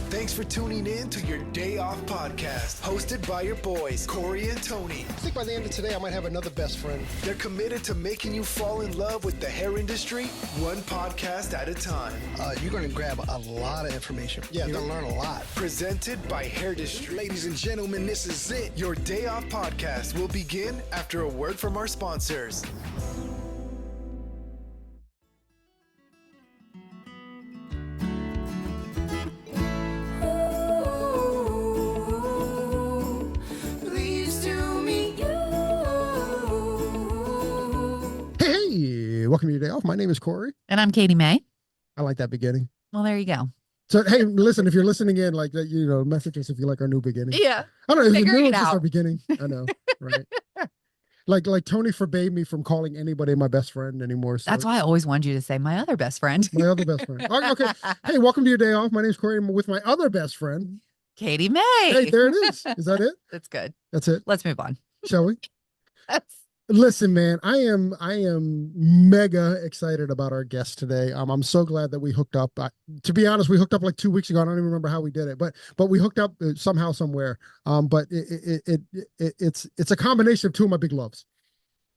Thanks for tuning in to your Day Off podcast, hosted by your boys, Corey and Tony. I think by the end of today, I might have another best friend. They're committed to making you fall in love with the hair industry, one podcast at a time. You're going to grab a lot of information. Yeah, you're going to learn a lot. Presented by HAIRDRESSING. Ladies and gentlemen, this is it. Your Day Off podcast will begin after a word from our sponsors. Welcome to your Day Off. My name is Corey. And I'm Katie May. I like that beginning. Well, there you go. So, hey, listen, if you're listening in, like, message us if you like our new beginning. Yeah. I don't know. Figuring it Just out. our beginning. I know. Right. like Tony forbade me from calling anybody my best friend anymore. So That's why I always wanted you to say my other best friend. my other best friend. Okay. Hey, welcome to your Day Off. My name is Corey. I'm with my other best friend, Katie May. Hey, there it is. Is that it? That's good. That's it. Let's move on. Shall we? That's Listen, man, I am mega excited about our guest today. I'm so glad that we hooked up. To be honest, we hooked up like 2 weeks ago. I don't even remember how we did it, but we hooked up somehow, somewhere. But it's a combination of two of my big loves.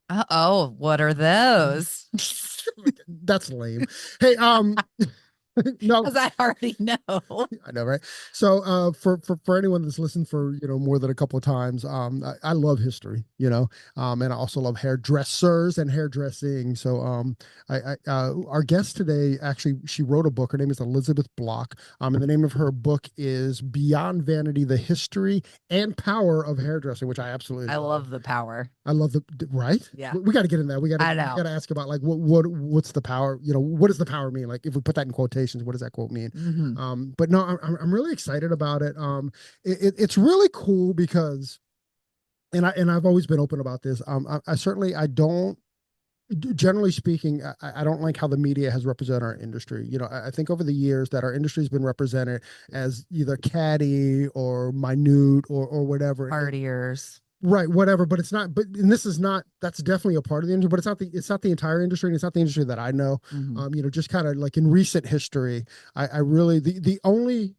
Uh-oh, what are those? That's lame. Hey, no, Because I already know. I know, right? So, for anyone that's listened for more than a couple of times, I love history, and I also love hairdressers and hairdressing. So, our guest today, actually, she wrote a book. Her name is Elizabeth Block, and the name of her book is Beyond Vanity: The History and Power of Hairdressing, which I absolutely love the power. I love right. Yeah. We got to get in that. We got I know. to ask about like what's the power? What does the power mean? Like if we put that in quotations, what does that quote mean? Mm-hmm. But no, I'm really excited about it. It's really cool because, and I've always been open about this. I don't. Generally speaking, I don't like how the media has represented our industry. I think over the years that our industry has been represented as either catty or minute or whatever. Partiers. Right, whatever, but it's not. And this is not. That's definitely a part of the industry, but it's not the entire industry, and it's not the industry that I know. Mm-hmm. Just kind of like in recent history, I really the only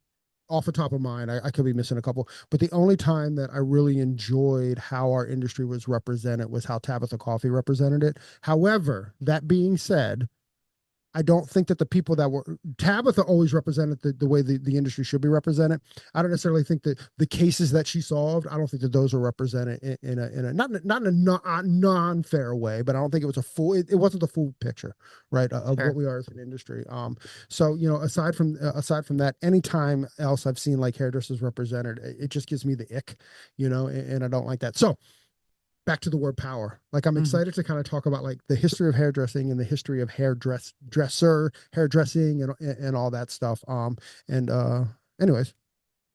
off the top of mind, I could be missing a couple, but the only time that I really enjoyed how our industry was represented was how Tabitha Coffey represented it. However, that being said, I don't think that the people that were Tabitha always represented the way the industry should be represented. I don't necessarily think that the cases that she solved, I don't think that those were represented in a not in a non-fair way, but I don't think it was it wasn't the full picture, right, of Sure. what we are as an industry. So aside from that, anytime else I've seen like hairdressers represented, it just gives me the ick, and I don't like that. So back to the word power. Like I'm excited to kind of talk about like the history of hairdressing and the history of hairdressing and all that stuff. Anyways,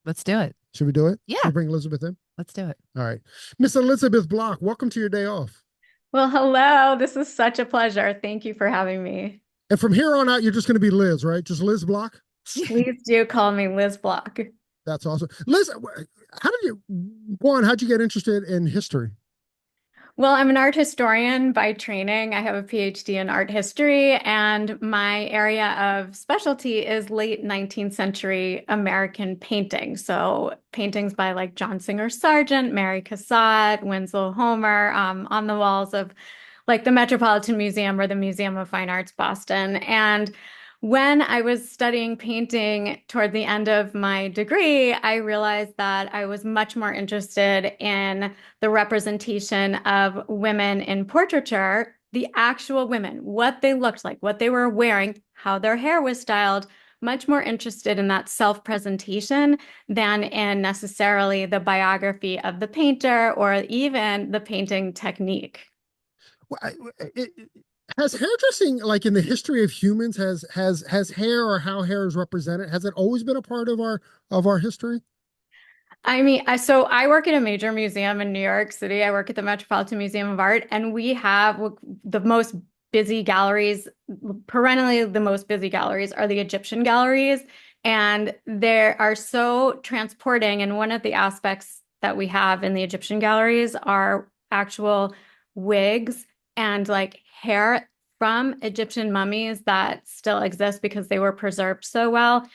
Let's do it. should we do it? Yeah. Should we bring Elizabeth in? Let's do it. All right. Miss Elizabeth Block, welcome to your Day Off. Well, hello. This is such a pleasure. Thank you for having me. And from here on out, you're just going to be Liz, right? Just Liz Block. Please do call me Liz Block. That's awesome. Liz, how'd you get interested in history? Well, I'm an art historian by training. I have a PhD in art history, and my area of specialty is late 19th century American painting. So paintings by like John Singer Sargent, Mary Cassatt, Winslow Homer, on the walls of like the Metropolitan Museum or the Museum of Fine Arts, Boston. And when I was studying painting toward the end of my degree, I realized that I was much more interested in the representation of women in portraiture, the actual women, what they looked like, what they were wearing, how their hair was styled, much more interested in that self-presentation than in necessarily the biography of the painter or even the painting technique. Well, has hairdressing, like in the history of humans, has hair or how hair is represented, has it always been a part of our history? I mean, so I work at a major museum in New York City. I work at the Metropolitan Museum of Art, and we have the most busy galleries, perennially the most busy galleries are the Egyptian galleries. And they are so transporting. And one of the aspects that we have in the Egyptian galleries are actual wigs and like hair from Egyptian mummies that still exist because they were preserved so well.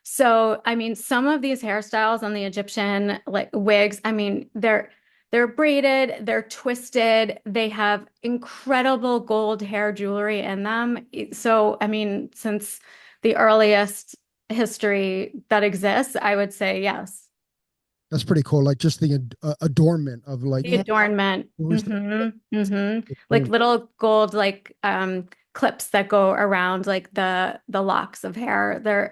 So, I mean, some of these hairstyles on the Egyptian like wigs, I mean, they're braided, they're twisted, they have incredible gold hair jewelry in them. So, I mean, since the earliest history that exists, I would say yes. That's pretty cool. Like just the adornment of like, The adornment. Like cool. little gold like clips that go around like the locks of hair.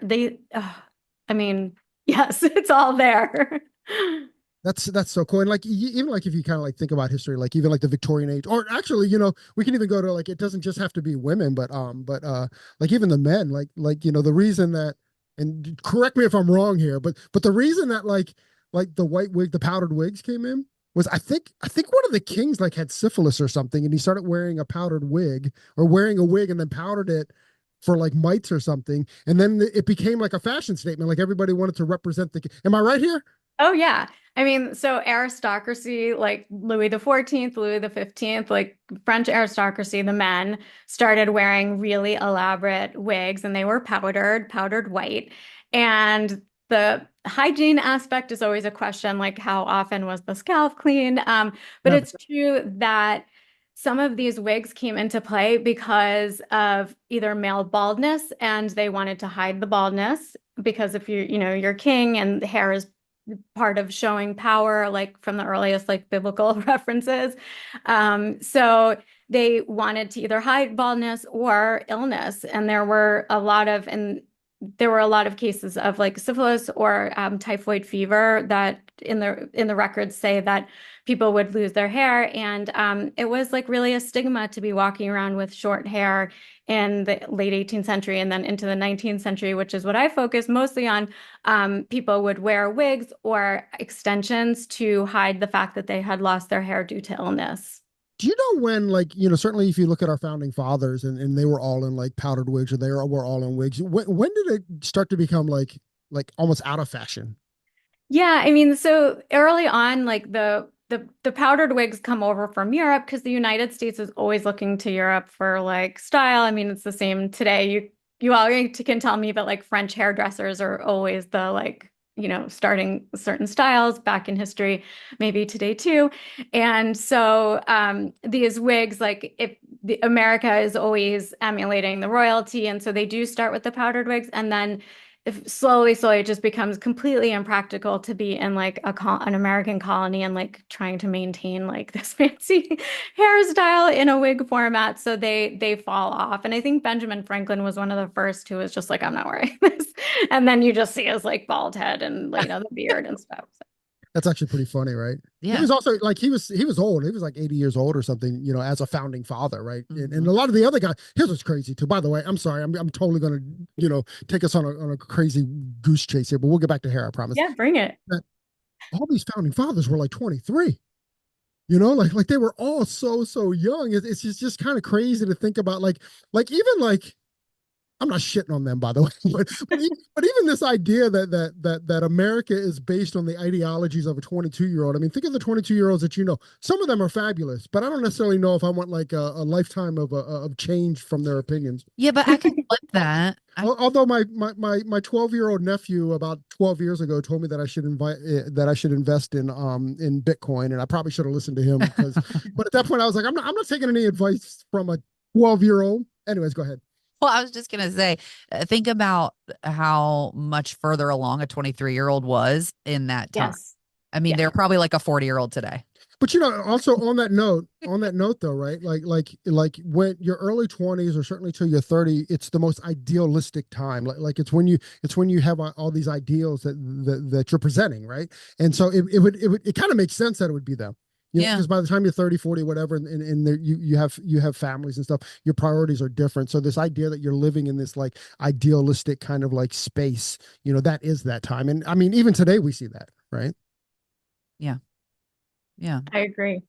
I mean, yes, it's all there. That's so cool. And like even like if you kind of like think about history, like even like the Victorian age, or actually, you know, we can even go to like it doesn't just have to be women, but like even the men, like you know, the reason that, and correct me if I'm wrong here, but the reason that like the white wig, the powdered wigs came in was I think one of the kings like had syphilis or something, and he started wearing a powdered wig or wearing a wig and then powdered it for like mites or something, and then it became like a fashion statement. Like everybody wanted to represent the. Am I right here? Oh yeah. I mean, so aristocracy, like Louis the 14th, Louis the 15th, like French aristocracy, the men started wearing really elaborate wigs and they were powdered white. And the hygiene aspect is always a question, like how often was the scalp cleaned? But Never. it's true that some of these wigs came into play because of either male baldness and they wanted to hide the baldness because if you're king and the hair is part of showing power, like from the earliest like biblical references. So they wanted to either hide baldness or illness, and there were a lot of cases of like syphilis or typhoid fever that in the records say that people would lose their hair, and it was like really a stigma to be walking around with short hair in the late 18th century and then into the 19th century, which is what I focus mostly on. People would wear wigs or extensions to hide the fact that they had lost their hair due to illness. Do you know when, like, you know, certainly if you look at our founding fathers and they were all in like powdered wigs or were all in wigs, when did it start to become like almost out of fashion? Yeah, I mean, so early on, like the powdered wigs come over from Europe because the United States is always looking to Europe for like style. I mean, it's the same today. You all can tell me that like French hairdressers are always the like, starting certain styles back in history, maybe today too. And so these wigs, like if America is always emulating the royalty, and so they do start with the powdered wigs, and then if slowly it just becomes completely impractical to be in like an American colony and like trying to maintain like this fancy hairstyle in a wig format. So they fall off. And I think Benjamin Franklin was one of the first who was just like, I'm not wearing this. And then you just see his like bald head and the beard and stuff. So. That's actually pretty funny, right? Yeah. He was also like he was old. He was like 80 years old or something, you know, as a founding father, right? And a lot of the other guys. Here's what's crazy too. By the way, I'm sorry, I'm totally gonna take us on a crazy goose chase here, but we'll get back to hair, I promise. Yeah, bring it. That all these founding fathers were like 23. You know, like they were all so young. It's just kind of crazy to think about, like even like. I'm not shitting on them, by the way, but even this idea that America is based on the ideologies of a 22-year-old. I mean, think of the 22-year-olds that you know. Some of them are fabulous, but I don't necessarily know if I want like a lifetime of change from their opinions. Yeah, but I can flip that. Although my 12-year-old nephew about 12 years ago told me that I should invest in Bitcoin, and I probably should have listened to him because. But at that point, I was like, I'm not taking any advice from a 12-year-old. Anyways, go ahead. Well, I was just going to say, think about how much further along a 23-year-old was in that time. Yes. I mean, Yeah. they're probably like a 40-year-old today. But you know, also on that note though, right? Like when your early 20s or certainly till you're 30, it's the most idealistic time. Like it's when you have all these ideals that you're presenting, right? And so it kind of makes sense that it would be them. Yeah. Because by the time you're 30, 40, whatever, and there, you have families and stuff, your priorities are different. So this idea that you're living in this like idealistic kind of like space, that is that time. And I mean, even today we see that, right? Yeah. Yeah. I agree.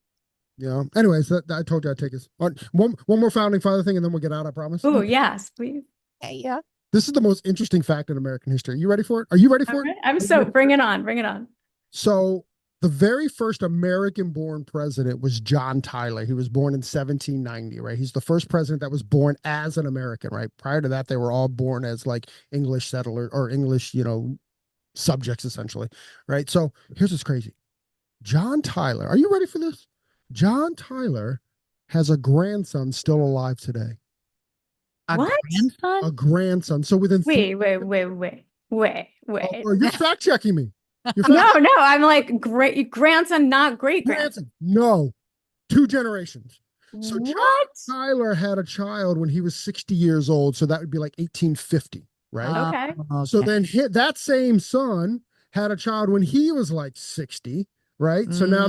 Yeah. Anyways, I told you I'd take us on one more founding father thing, and then we'll get out, I promise. Oh, yes, please. Yeah. This is the most interesting fact in American history. You ready for it? Are you ready for it? I'm so bring it on. So The very first American-born president was John Tyler. He was born in 1790, right? He's the first president that was born as an American, right? Prior to that, they were all born as like English settler or English, subjects essentially, right? So here's what's crazy. John Tyler, are you ready for this? John Tyler has a grandson still alive today. A What? A grandson? grandson. So within Wait. you're fact checking me. You're No, I'm like great grandson, not great grandson. grandson. No, 2 generations. So John What? Tyler had a child when he was 60 years old. So that would be like 1850, right? Okay. So then that same son had a child when he was like 60, right? So now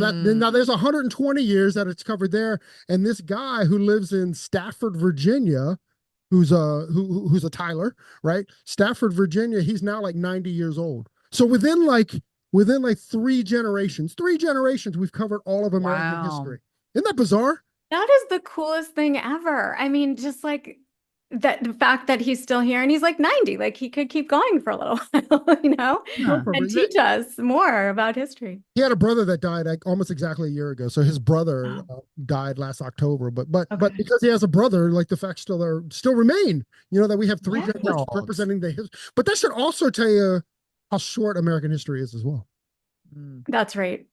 there's 120 years that it's covered there. And this guy who lives in Stafford, Virginia, who's a Tyler, right? Stafford, Virginia, he's now like 90 years old. So within like 3 generations, we've covered all of American history. Isn't that bizarre? That is the coolest thing ever. I mean, just like that, the fact that he's still here and he's like 90, like he could keep going for a little while, Yeah. and teach us more about history. He had a brother that died like almost exactly a year ago. So his brother died last October. But because he has a brother, like the facts still remain. That we have 3 generations representing the history. But that should also tell you how short American history is as well. That's right.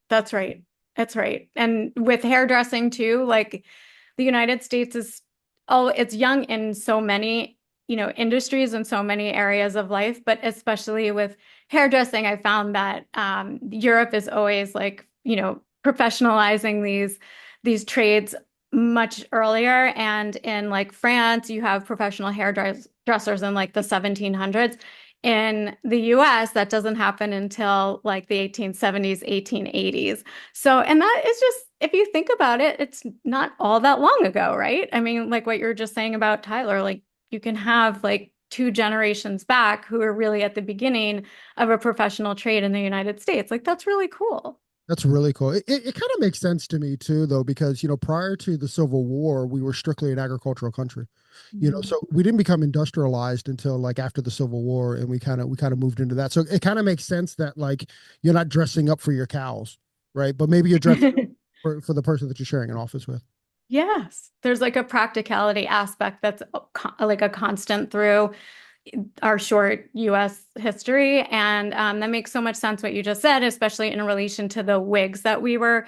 And with hairdressing too, like the United States it's young in so many, industries and so many areas of life, but especially with hairdressing, I found that Europe is always like, professionalizing these trades much earlier. And in like France, you have professional hairdressers in like the 1700s. In the US, that doesn't happen until like the 1870s, 1880s. So, and that is just, if you think about it, it's not all that long ago, right? I mean, like what you were just saying about Tyler, like you can have like 2 generations back who are really at the beginning of a professional trade in the United States. Like that's really cool. That's really cool. It kind of makes sense to me too, though, because prior to the Civil War, we were strictly an agricultural country. So we didn't become industrialized until like after the Civil War, and we kind of moved into that. So it kind of makes sense that like you're not dressing up for your cows, right? But maybe you're dressing for the person that you're sharing an office with. Yes, there's like a practicality aspect that's like a constant through our short US history. And that makes so much sense what you just said, especially in relation to the wigs that we were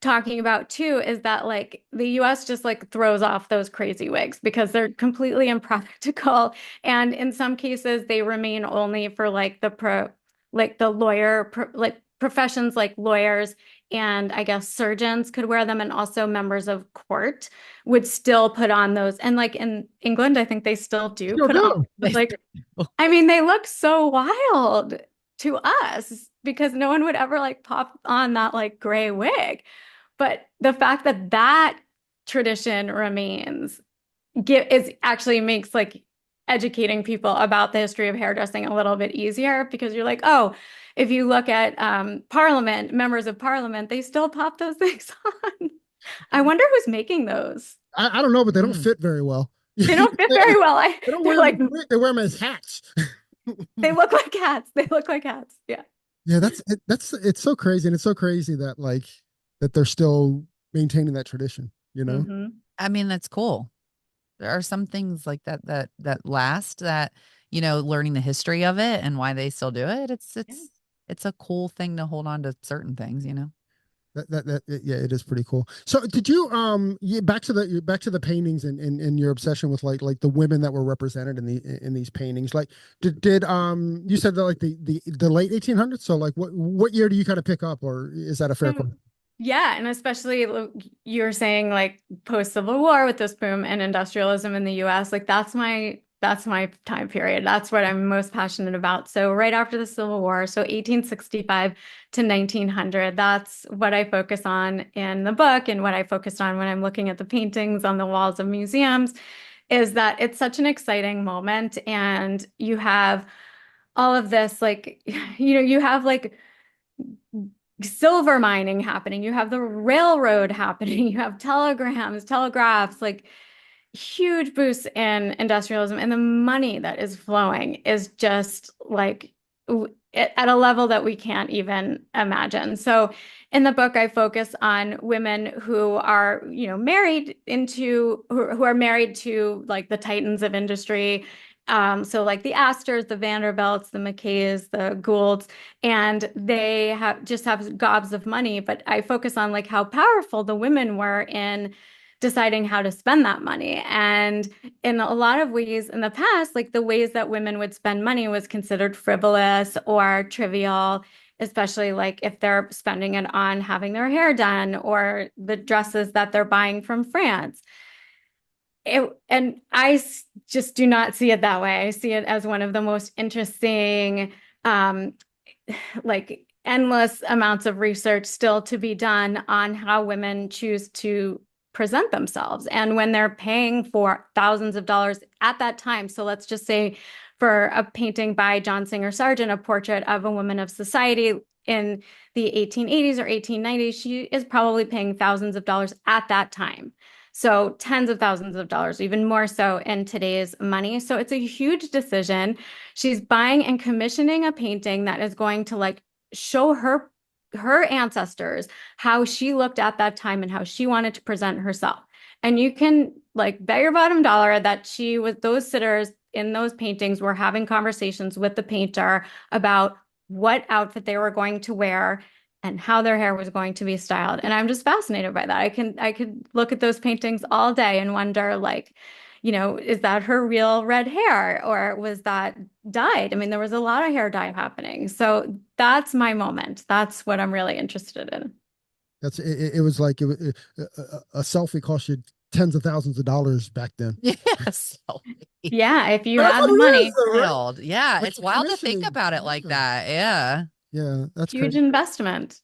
talking about too, is that like the US just like throws off those crazy wigs because they're completely impractical. And in some cases, they remain only for like the lawyer, like professions like lawyers and I guess surgeons could wear them, and also members of court would still put on those. And like in England, I think they still do put on like, I mean, they look so wild to us because no one would ever like pop on that like gray wig. But the fact that that tradition remains actually makes like educating people about the history of hairdressing a little bit easier, because you're like, oh, if you look at members of parliament, they still pop those things on. I wonder who's making those. I don't know, but they don't fit very well. They don't fit very well. They don't wear them, they wear them as hats. They look like hats. Yeah. Yeah, it's so crazy, and it's so crazy that like that they're still maintaining that tradition. Mm-hmm. I mean, that's cool. There are some things like that last, that learning the history of it and why they still do it. It's a cool thing to hold on to certain things. Yeah, it is pretty cool. So did you back to the paintings and your obsession with like the women that were represented in these paintings? Like did you said that like the late 1800s? So like what year do you kind of pick up, or is that a fair question? Yeah, and especially you're saying like post-Civil War with this boom and industrialism in the US, like that's my time period. That's what I'm most passionate about. So right after the Civil War, so 1865 to 1900, that's what I focus on in the book, and what I focused on when I'm looking at the paintings on the walls of museums, is that it's such an exciting moment. And you have all of this, like, you have like silver mining happening, you have the railroad happening, you have telegraphs, like huge boosts in industrialism, and the money that is flowing is just like at a level that we can't even imagine. So in the book, I focus on women who are, married who are married to like the titans of industry. So like the Astors, the Vanderbilts, the McKays, the Goulds, and they have gobs of money. But I focus on like how powerful the women were in deciding how to spend that money. And in a lot of ways in the past, like the ways that women would spend money was considered frivolous or trivial, especially like if they're spending it on having their hair done or the dresses that they're buying from France. And just do not see it that way. I see it as one of the most interesting, like endless amounts of research still to be done on how women choose to present themselves. And when they're paying for thousands of dollars at that time, so let's just say for a painting by John Singer Sargent, a portrait of a woman of society in the 1880s or 1890s, she is probably paying thousands of dollars at that time. So tens of thousands of dollars, even more so in today's money. So it's a huge decision. She's buying and commissioning a painting that is going to like show her ancestors how she looked at that time and how she wanted to present herself. And you can like bet your bottom dollar that those sitters in those paintings were having conversations with the painter about what outfit they were going to wear and how their hair was going to be styled. And I'm just fascinated by that. I could look at those paintings all day and wonder like, is that her real red hair or was that dyed? I mean, there was a lot of hair dye happening. So that's my moment. That's what I'm really interested in. It was like a selfie cost you tens of thousands of dollars back then. Yes. Yeah, if you had the money. Wild. Yeah, Like it's wild to think about it like that. Yeah. Yeah, that's huge crazy. Investment.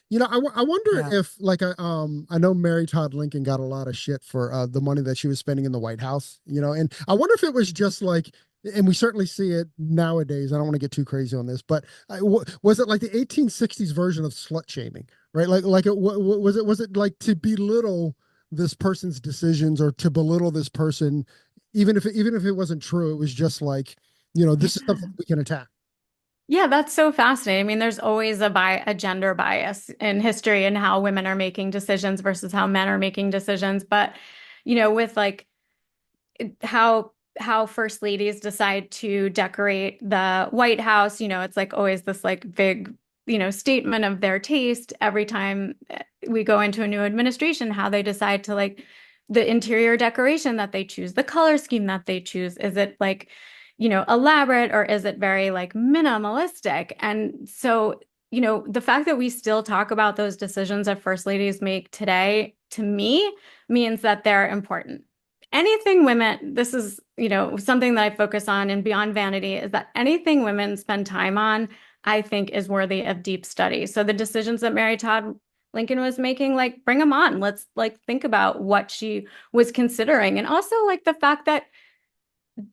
I wonder if like I know Mary Todd Lincoln got a lot of shit for the money that she was spending in the White House, and I wonder if it was just like, and we certainly see it nowadays. I don't want to get too crazy on this, but was it like the 1860s version of slut shaming, right? Was it like to belittle this person's decisions or to belittle this person, even if it wasn't true, it was just like, this is something we can attack. Yeah, that's so fascinating. I mean, there's always a gender bias in history and how women are making decisions versus how men are making decisions. But, with like how first ladies decide to decorate the White House, it's like always this like big, statement of their taste every time we go into a new administration, how they decide to like the interior decoration that they choose, the color scheme that they choose. Is it like, elaborate or is it very like minimalistic? And so, the fact that we still talk about those decisions that first ladies make today, to me, means that they're important. Anything women, this is, something that I focus on and beyond vanity is that anything women spend time on, I think is worthy of deep study. So the decisions that Mary Todd Lincoln was making, like, bring them on. Let's like think about what she was considering. And also like the fact that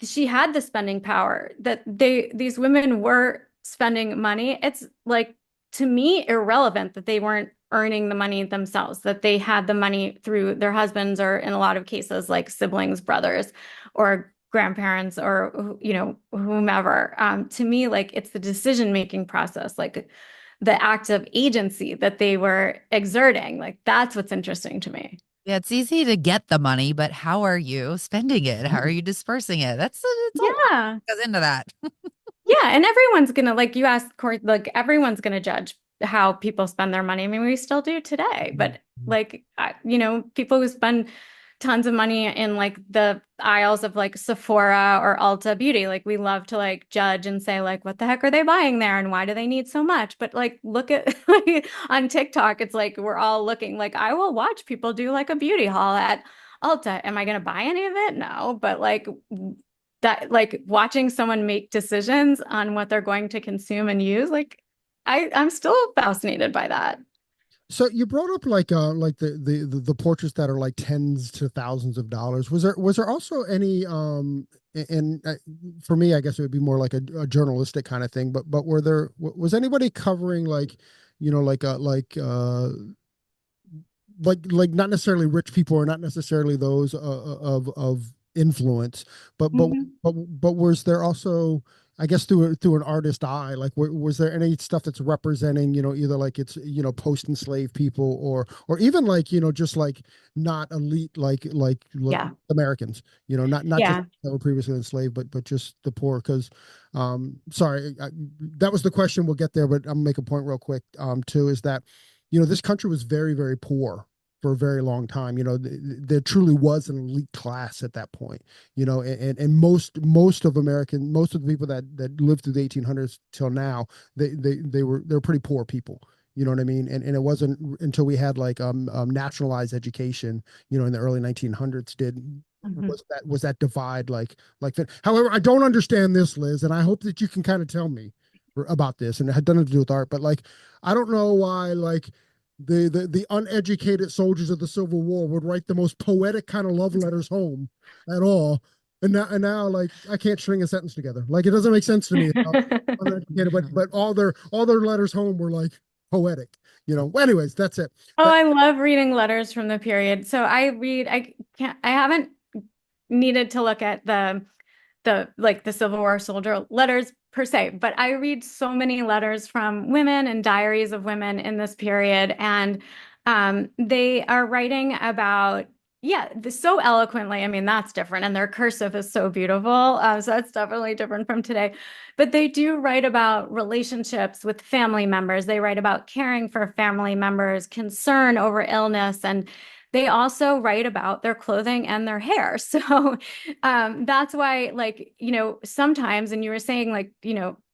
she had the spending power, that these women were spending money. It's like, to me, irrelevant that they weren't earning the money themselves, that they had the money through their husbands or in a lot of cases like siblings, brothers, or grandparents, or whomever. To me, like, it's the decision-making process, like the act of agency that they were exerting. Like, that's what's interesting to me. Yeah, it's easy to get the money, but how are you spending it? How are you dispersing it? It's Yeah. goes into that. Yeah, and everyone's gonna, like you asked, Court, like everyone's gonna judge how people spend their money. I mean, we still do today, but like, people who spend tons of money in like the aisles of like Sephora or Ulta Beauty, like we love to like judge and say like, what the heck are they buying there and why do they need so much? But like, look at like, on TikTok, it's like we're all looking, like I will watch people do like a beauty haul at Ulta. Am I going to buy any of it? No, but like that, like watching someone make decisions on what they're going to consume and use, like I'm still fascinated by that. So you brought up like the portraits that are like tens to thousands of dollars. Was there also any and for me, I guess it would be more like a journalistic kind of thing. But was anybody covering like, like not necessarily rich people or not necessarily those of influence, but Mhm. was there also I guess through an artist eye, like was there any stuff that's representing, either like it's, post enslaved people or even like, just like not elite, like Yeah. Americans, not just Yeah. that were previously enslaved, but just the poor. Because, sorry, that was the question. We'll get there, but I'm gonna make a point real quick, too, is that, this country was very, very poor for a very long time. There truly was an elite class at that point, and most of most of the people that lived through the 1800s till now, they're pretty poor people. You know what I mean? And it wasn't until we had like nationalized education, in the early 1900s Mhm. was that divide like that. However, I don't understand this, Liz, and I hope that you can kind of tell me about this. And it had nothing to do with art, but like I don't know why like the uneducated soldiers of the Civil War would write the most poetic kind of love letters home at all. And now like I can't string a sentence together. Like it doesn't make sense to me. Uneducated, but all their letters home were like poetic. Anyways, that's it. Oh, That, I love reading letters from the period. So I haven't needed to look at the Civil War soldier letters per se, but I read so many letters from women and diaries of women in this period, and they are writing about, yeah, so eloquently. I mean, that's different, and their cursive is so beautiful, so that's definitely different from today. But they do write about relationships with family members. They write about caring for family members, concern over illness, and they also write about their clothing and their hair. So that's why, like, sometimes, and you were saying, like,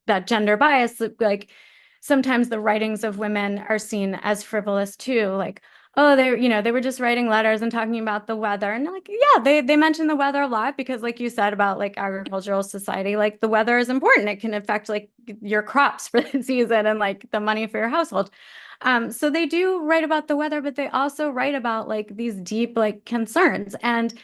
that gender bias, like, sometimes the writings of women are seen as frivolous too. Like, oh, they were just writing letters and talking about the weather. And like, yeah, they mention the weather a lot because, like you said about like agricultural society, like the weather is important. It can affect like your crops for the season and like the money for your household. So they do write about the weather, but they also write about like these deep like concerns. And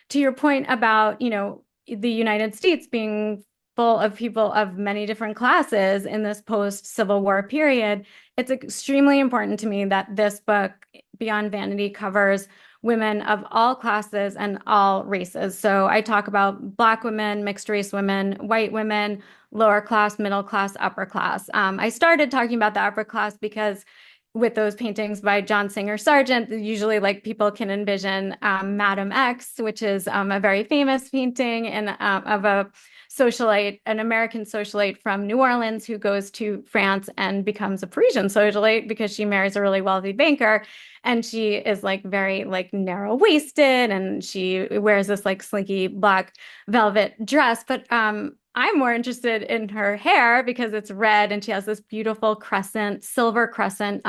to your point about, the United States being full of people of many different classes in this post-Civil War period, it's extremely important to me that this book, Beyond Vanity, covers women of all classes and all races. So I talk about Black women, mixed race women, white women, lower class, middle class, upper class. I started talking about the upper class because with those paintings by John Singer Sargent, usually like people can envision Madame X, which is a very famous painting of a socialite, an American socialite from New Orleans who goes to France and becomes a Parisian socialite because she marries a really wealthy banker. And she is like very like narrow waisted and she wears this like slinky black velvet dress. But I'm more interested in her hair because it's red and she has this beautiful crescent, silver crescent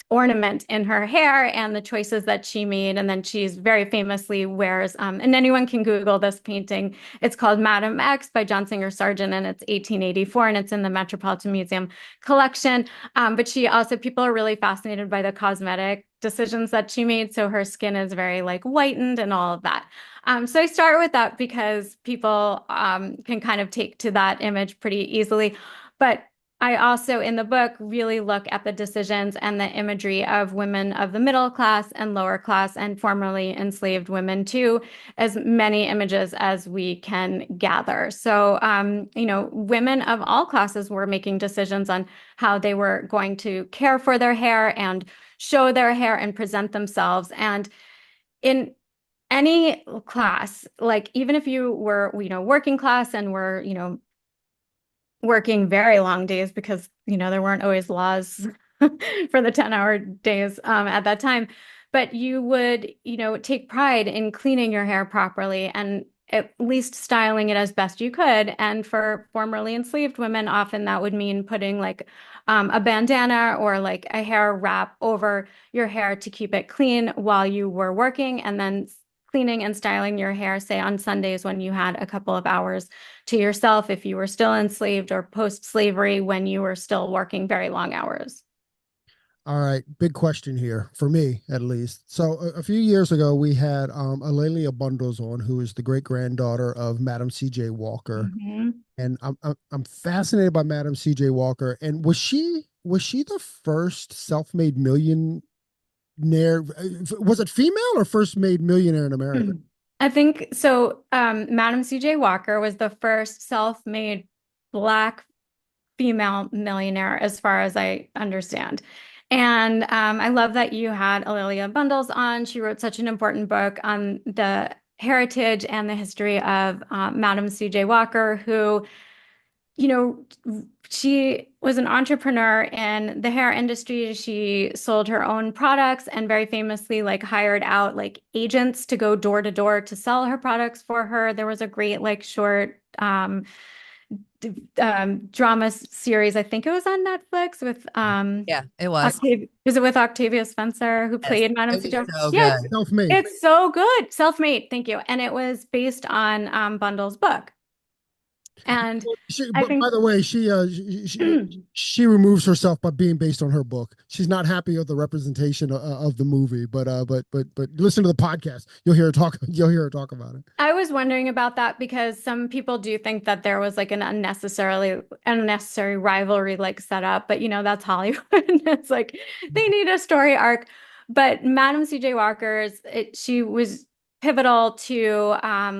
ornament in her hair and the choices that she made. And then she's very famously wears, and anyone can Google this painting. It's called Madame X by John Singer Sargent and it's 1884 and it's in the Metropolitan Museum collection. But people are really fascinated by the cosmetic decisions that she made. So her skin is very like whitened and all of that. So I start with that because people can kind of take to that image pretty easily. But I also, in the book, really look at the decisions and the imagery of women of the middle class and lower class and formerly enslaved women too, as many images as we can gather. So, women of all classes were making decisions on how they were going to care for their hair and show their hair and present themselves. And in any class, like even if you were, working class and were, working very long days because, there weren't always laws for the 10-hour days at that time, but you would, take pride in cleaning your hair properly and at least styling it as best you could. And for formerly enslaved women, often that would mean putting like a bandana or like a hair wrap over your hair to keep it clean while you were working, and then cleaning and styling your hair, say on Sundays when you had a couple of hours to yourself, if you were still enslaved, or post-slavery when you were still working very long hours. all right, big question here for me at least. So a few years ago, we had Alelia Bundles on, who is the great granddaughter of Madam C.J. Walker, and I'm fascinated by Madam C.J. Walker. And was she the first self-made millionaire? Was it female or first made millionaire in America? I think so. Madam C.J. Walker was the first self-made Black female millionaire, as far as I understand. And I love that you had Alelia Bundles on. She wrote such an important book on the heritage and the history of Madam C.J. Walker, who, you know, she was an entrepreneur in the hair industry. She sold her own products and very famously like hired out like agents to go door to door to sell her products for her. There was a great like short drama series. I think it was on Netflix with Yeah, it was. Octavia. Was it with Octavia Spencer who Yes, played Madame it was C.J.? so Yeah, good. Self-made. it's so good. Self-made. Thank you. And it was based on Bundle's book. And I But think by the way, she removes herself by being based on her book. She's not happy with the representation of the movie, but listen to the podcast. You'll hear her talk. You'll hear her talk about it. I was wondering about that because some people do think that there was like an unnecessary rivalry like set up, but you know, that's Hollywood. It's like they need a story arc. But Madam C.J. She was pivotal to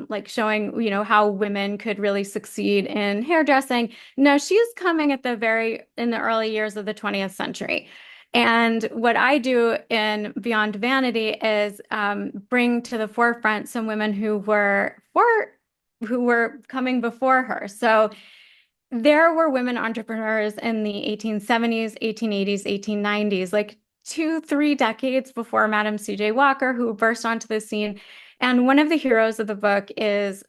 like showing, you know, how women could really succeed in hairdressing. Now she's coming at in the early years of the 20th century. And what I do in Beyond Vanity is bring to the forefront some women who were coming before her. So there were women entrepreneurs in the 1870s, 1880s, 1890s, like 2, 3 decades before Madam C.J. Walker, who burst onto the scene. And one of the heroes of the book is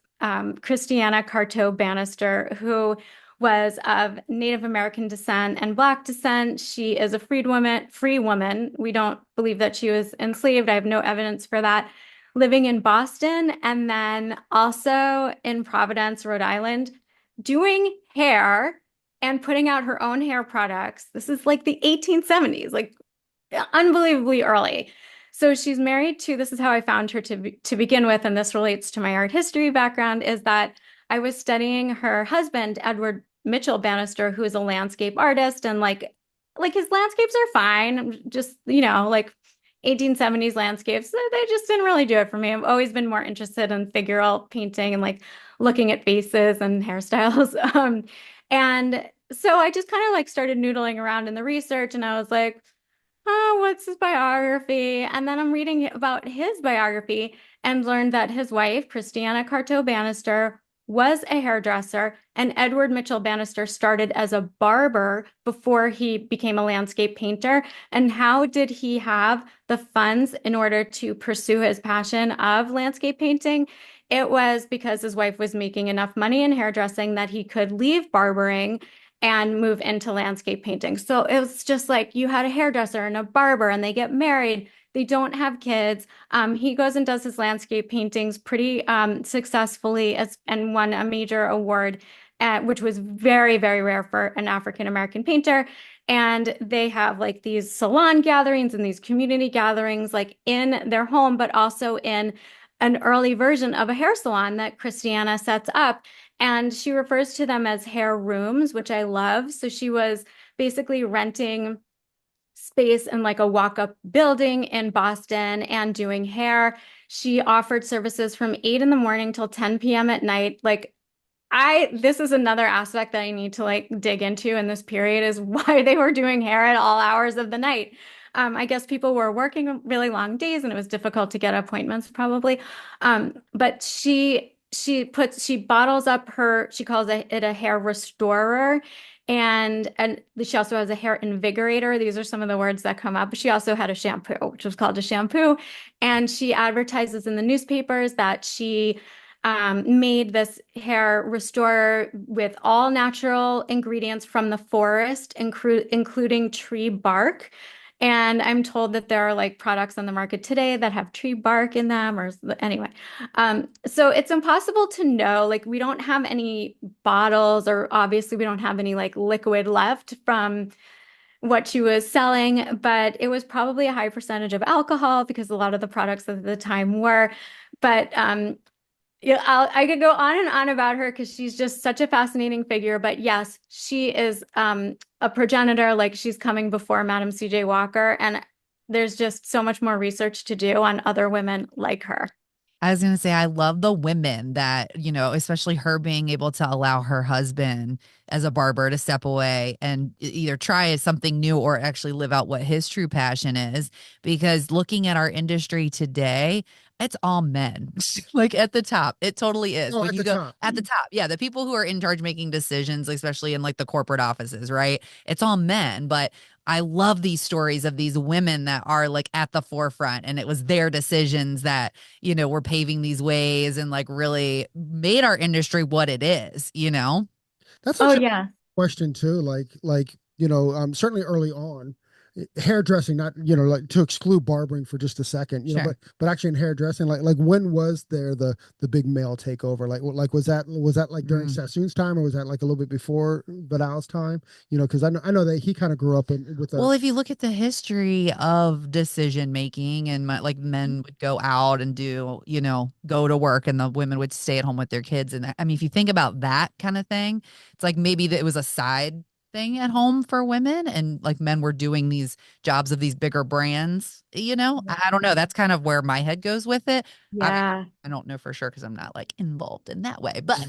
Christiana Carto Bannister, who was of Native American descent and Black descent. She is a free woman. We don't believe that she was enslaved. I have no evidence for that. Living in Boston and then also in Providence, Rhode Island, doing hair and putting out her own hair products. This is like the 1870s, like unbelievably early. So she's married to, this is how I found her to begin with, and this relates to my art history background, is that I was studying her husband, Edward Mitchell Bannister, who is a landscape artist, and like his landscapes are fine, just, you know, like 1870s landscapes, they just didn't really do it for me. I've always been more interested in figural painting and like looking at faces and hairstyles. And so I just kind of like started noodling around in the research and I was like, oh, what's his biography? And then I'm reading about his biography and learned that his wife, Christiana Carto Bannister, was a hairdresser, and Edward Mitchell Bannister started as a barber before he became a landscape painter. And how did he have the funds in order to pursue his passion of landscape painting? It was because his wife was making enough money in hairdressing that he could leave barbering and move into landscape painting. So it was just like you had a hairdresser and a barber and they get married. They don't have kids. He goes and does his landscape paintings pretty successfully and won a major award, which was very, very rare for an African-American painter. And they have like these salon gatherings and these community gatherings like in their home, but also in an early version of a hair salon that Christiana sets up. And she refers to them as hair rooms, which I love. So she was basically renting space in like a walk-up building in Boston and doing hair. She offered services from 8 in the morning till 10 p.m. at night. Like this is another aspect that I need to like dig into in this period is why they were doing hair at all hours of the night. I guess people were working really long days and it was difficult to get appointments probably. But she bottles up she calls it a hair restorer. And she also has a hair invigorator. These are some of the words that come up. She also had a shampoo, which was called a shampoo. And she advertises in the newspapers that she made this hair restorer with all natural ingredients from the forest, including tree bark. And I'm told that there are like products on the market today that have tree bark in them or anyway. So it's impossible to know, like we don't have any bottles or obviously we don't have any like liquid left from what she was selling, but it was probably a high percentage of alcohol because a lot of the products at the time were. But yeah, I could go on and on about her because she's just such a fascinating figure. But yes, she is a progenitor, like she's coming before Madam C.J. Walker. And there's just so much more research to do on other women like her. I was going to say, I love the women that, you know, especially her being able to allow her husband as a barber to step away and either try something new or actually live out what his true passion is. Because looking at our industry today, it's all men, like at the top. It totally is. Oh, When at you the go top. at the top, yeah, the people who are in charge making decisions, especially in like the corporate offices, right? It's all men. But I love these stories of these women that are like at the forefront and it was their decisions that, you know, were paving these ways and like really made our industry what it is, you know? That's Oh actually yeah. a question too. Like certainly early on, hairdressing, not like to exclude barbering for just a second, Sure. but actually in hairdressing, like when was there the big male takeover? Like was that like during Mm. Sassoon's time, or was that like a little bit before Vidal's time? Because I know that he kind of grew up with a Well, if you look at the history of decision making and like men would go out and do, you know, go to work and the women would stay at home with their kids. And I mean, if you think about that kind of thing, it's like maybe that it was a side thing at home for women and like men were doing these jobs of these bigger brands, you know? I don't know. That's kind of where my head goes with it. I mean, Yeah. I don't know for sure because I'm not like involved in that way, but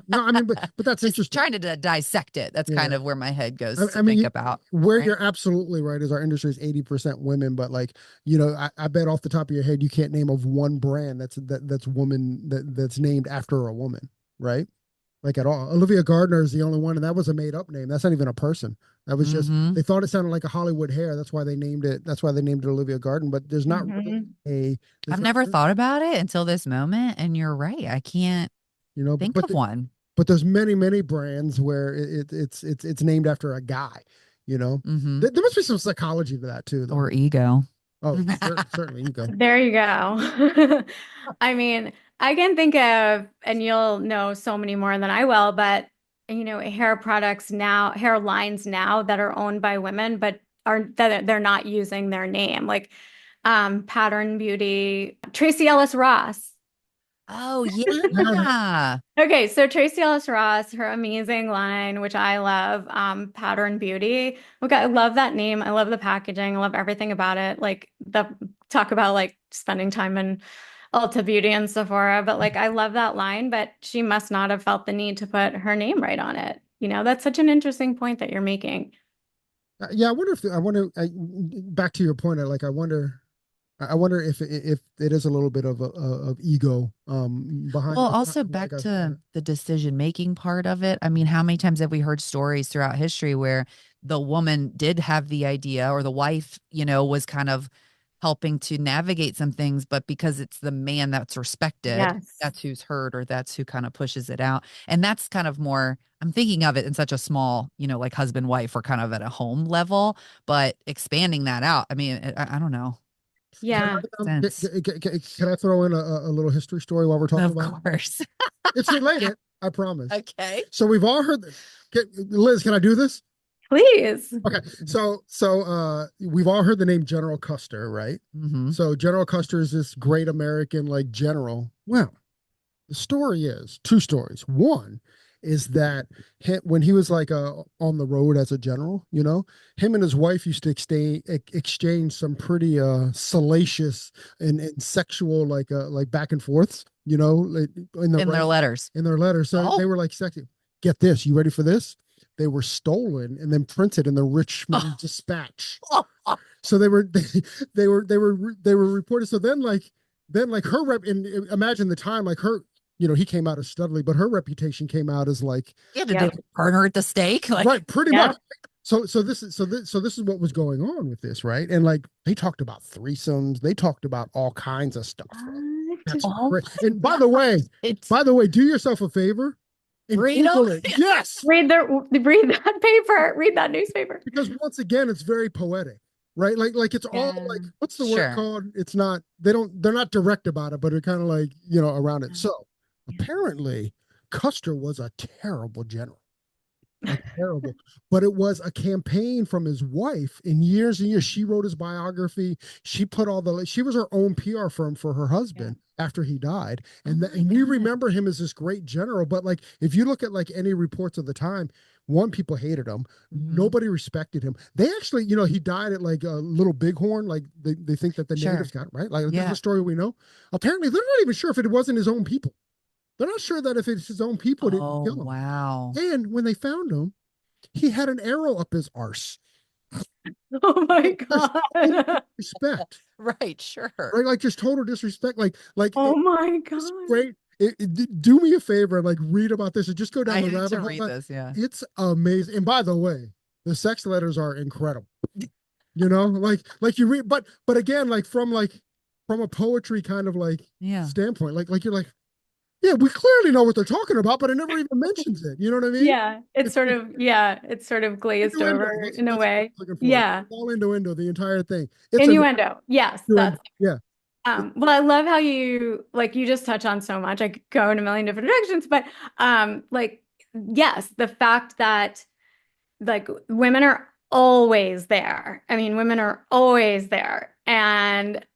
no, I mean, but that's just interesting. trying to dissect it. That's kind Yeah. of where my head goes I to mean, think about. where Right? you're absolutely right is our industry is 80% women, but like, I bet off the top of your head you can't name of one brand that's named after a woman, right? Like at all. Olivia Gardner is the only one, and that was a made up name. That's not even a person. That was just Hmm. they thought it sounded like a Hollywood hair. That's why they named it. That's why they named it Olivia Gardner. But there's not really Mhm. a. I've There's not never thought about it until this moment, and you're right. I can't think but of one. but there's many brands where it's named after a guy. You know, Hmm. there must be some psychology to that too, though. Or ego. Oh, certainly you go. There you go. I mean, I can think of, and you'll know so many more than I will, but hair products now, hair lines now that are owned by women, but are that they're not using their name, like Pattern Beauty, Tracy Ellis Ross. Oh I know that. yeah. Okay, so Tracy Ellis Ross, her amazing line, which I love, Pattern Beauty. Look, I love that name. I love the packaging. I love everything about it. Like the talk about like spending time in Ulta Beauty and Sephora, but like I love that line, but she must not have felt the need to put her name right on it. That's such an interesting point that you're making. Yeah, back to your point. I wonder if it is a little bit of ego behind. Well, also back to the decision making part of it. I mean, how many times have we heard stories throughout history where the woman did have the idea or the wife, you know, was kind of helping to navigate some things, but because it's the man that's respected, Yes. that's who's heard or that's who kind of pushes it out. And that's kind of more, I'm thinking of it in such a small, you know, like husband, wife, or kind of at a home level, but expanding that out. I mean, I don't know. Yeah. Sense. Can I throw in a little history story while we're talking Of about course. it? It's related, I promise. Okay. So we've all heard. Liz, can I do this? Please. Okay. So we've all heard the name General Custer, right? Hmm. So General Custer is this great American like general. Well, the story is two stories. One is that when he was like on the road as a general, him and his wife used to exchange some pretty salacious and sexual like back and forths, like, In their letters. in their letters. So they were like sexy. Get this, you ready for this? They were stolen and then printed in the Richmond Dispatch. So they were reported. So then her rep, and imagine the time, like her, he came out as Studley, but her reputation came out as like, Yeah, did they burn her at the stake? Like, right, pretty Yeah. much. So this is what was going on with this, right? And like they talked about threesomes, they talked about all kinds of stuff. That's oh great. my And by the way, do yourself a favor and Read Google them. it. Yes, Read that paper, read that newspaper. because once again, it's very poetic, right? Like it's all Yeah. like, what's the Sure. word called? It's not, they're not direct about it, but they're kind of like, around it. So apparently Custer was a terrible general. like terrible. But it was a campaign from his wife in years and years. She wrote his biography. She put she was her own PR firm for her husband after he died. And, Oh my and we God. remember him as this great general. But like, if you look at like any reports of the time, one, people hated him. Mhm. Nobody respected him. They actually, he died at like a Little Bighorn. Like they think that the Sure. natives got, right? Like this is Yeah. a story we know. Apparently, they're not even sure if it wasn't his own people. They're not sure that if it's his own people, didn't Oh, kill him. wow. And when they found him, he had an arrow up his arse. Oh my Just total God. disrespect, Right. Sure. right? Like just total disrespect. Oh my It's God. great. Do me a favor and like read about this and just go down I the need rabbit to hole. read this. Yeah. It's amazing. And by the way, the sex letters are incredible. Like you read, but again, from a poetry kind of like Yeah. standpoint, like you're like, yeah, we clearly know what they're talking about, but it never even mentions it. You know what I mean? Yeah, it's sort of glazed Innuendo. over That's in a what I was way. looking for. Yeah. It's all innuendo, the entire thing. It's a Innuendo. Yes, innuendo. that's Yeah. well, I love how you just touch on so much. I could go in a million different directions, but like yes, the fact that like women are always there. I mean, women are always there. And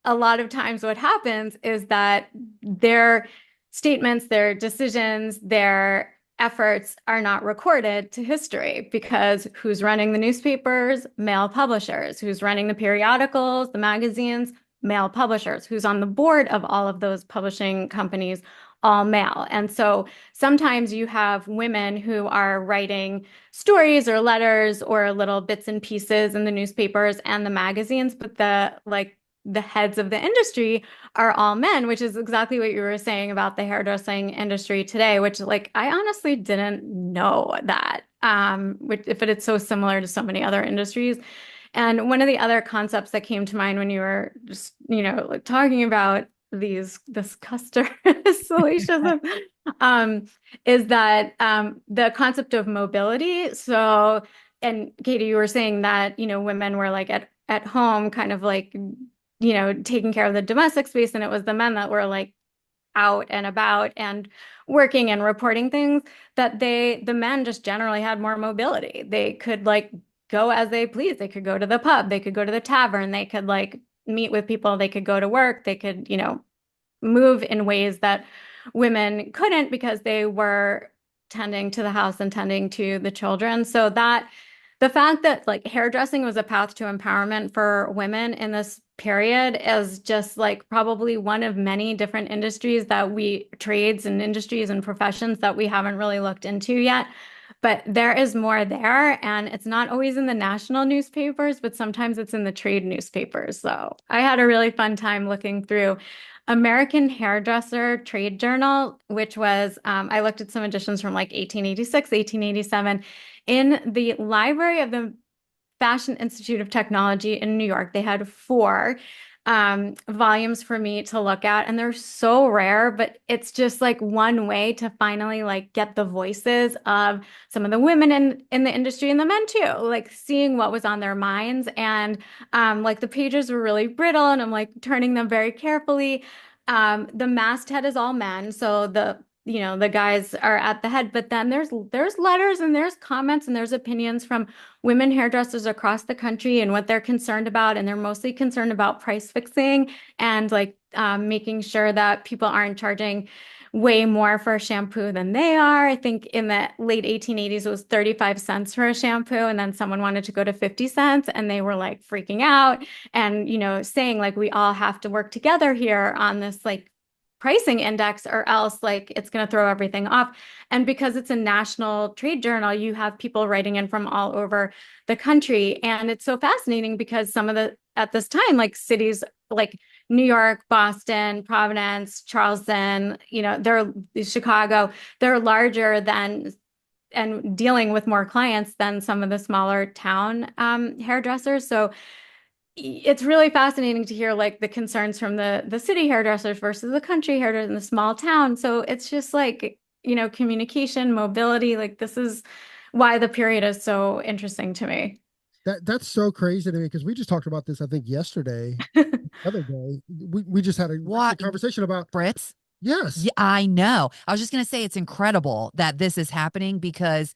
a lot of times what happens is that their statements, their decisions, their efforts are not recorded to history because who's running the newspapers? Male publishers. Who's running the periodicals, the magazines? Male publishers. Who's on the board of all of those publishing companies? All male. And so sometimes you have women who are writing stories or letters or little bits and pieces in the newspapers and the magazines, but the heads of the industry are all men, which is exactly what you were saying about the hairdressing industry today, which like I honestly didn't know that. If it's so similar to so many other industries. And one of the other concepts that came to mind when you were just, like talking about this customer salacious, is that the concept of mobility. So, and Katie, you were saying that, women were like at home, kind of like, taking care of the domestic space, and it was the men that were like out and about and working and reporting things, that the men just generally had more mobility. They could like go as they please. They could go to the pub, they could go to the tavern, they could like meet with people, they could go to work, they could, move in ways that women couldn't because they were tending to the house and tending to the children. So that the fact that like hairdressing was a path to empowerment for women in this period is just like probably one of many different trades and industries and professions that we haven't really looked into yet. But there is more there, and it's not always in the national newspapers, but sometimes it's in the trade newspapers. So I had a really fun time looking through American Hairdresser Trade Journal, which was, I looked at some editions from like 1886, 1887. In the library of the Fashion Institute of Technology in New York, they had 4 volumes for me to look at, and they're so rare, but it's just like one way to finally like get the voices of some of the women in the industry and the men too, like seeing what was on their minds. And like the pages were really brittle, and I'm like turning them very carefully. The masthead is all men, so the guys are at the head, but then there's letters and there's comments and there's opinions from women hairdressers across the country and what they're concerned about, and they're mostly concerned about price fixing and like making sure that people aren't charging way more for a shampoo than they are. I think in the late 1880s it was 35 cents for a shampoo, and then someone wanted to go to 50 cents and they were like freaking out and saying like we all have to work together here on this like pricing index, or else like it's going to throw everything off. And because it's a national trade journal, you have people writing in from all over the country. And it's so fascinating because at this time, like cities like New York, Boston, Providence, Charleston, they're Chicago, they're larger than and dealing with more clients than some of the smaller town hairdressers. So it's really fascinating to hear like the concerns from the city hairdressers versus the country hairdressers in the small town. So it's just like, communication, mobility, like this is why the period is so interesting to me. That's so crazy to me because we just talked about this, I think, yesterday, the other day. We just had a conversation about Brits. Yes. Yeah, I know. I was just going to say it's incredible that this is happening because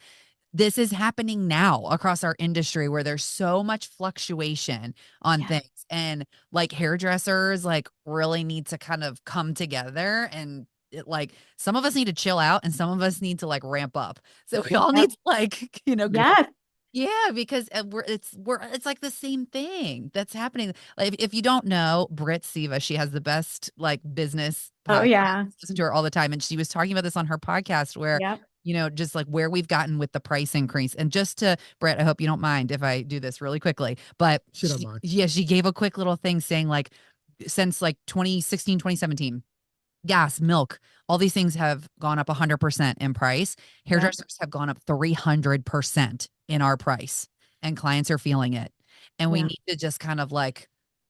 this is happening now across our industry where there's so much fluctuation on Yeah. things, and like hairdressers like really need to kind of come together, and like some of us need to chill out and some of us need to like ramp up. So we all Yep. need to like, Yes. yeah, because it's like the same thing that's happening. Like if you don't know Britt Siva, she has the best like business Oh, podcast. yeah. I listen to her all the time, and she was talking about this on her podcast where Yep. just like where we've gotten with the price increase. And just to Brett, I hope you don't mind if I do this really quickly, but She don't mind. yeah, she gave a quick little thing saying like since like 2016, 2017, gas, milk, all these things have gone up 100% in price. Hairdressers have gone up 300% in our price, and clients are feeling it. And we Yeah. need to just kind of like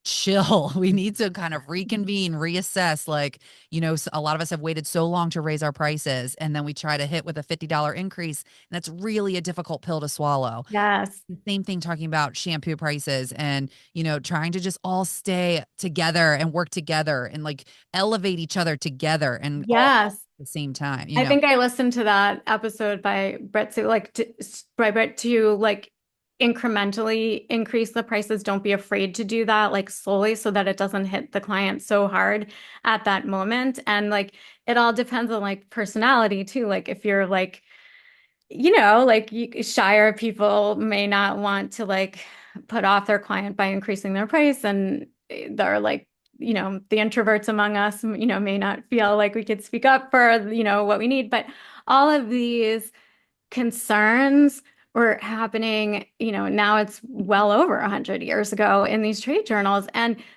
chill. We need to kind of reconvene, reassess. Like, a lot of us have waited so long to raise our prices, and then we try to hit with a $50 increase. And that's really a difficult pill to swallow. Yes. The same thing talking about shampoo prices and, trying to just all stay together and work together and like elevate each other together and all Yes. at the same time, I think I listened to that episode by Brett to by Brett to like incrementally increase the prices. Don't be afraid to do that, like slowly, so that it doesn't hit the client so hard at that moment. And like it all depends on like personality too. Like if you're like, like shyer people may not want to like put off their client by increasing their price, and they're like, the introverts among us, may not feel like we could speak up for, what we need. But all of these concerns were happening, now it's well over 100 years ago in these trade journals.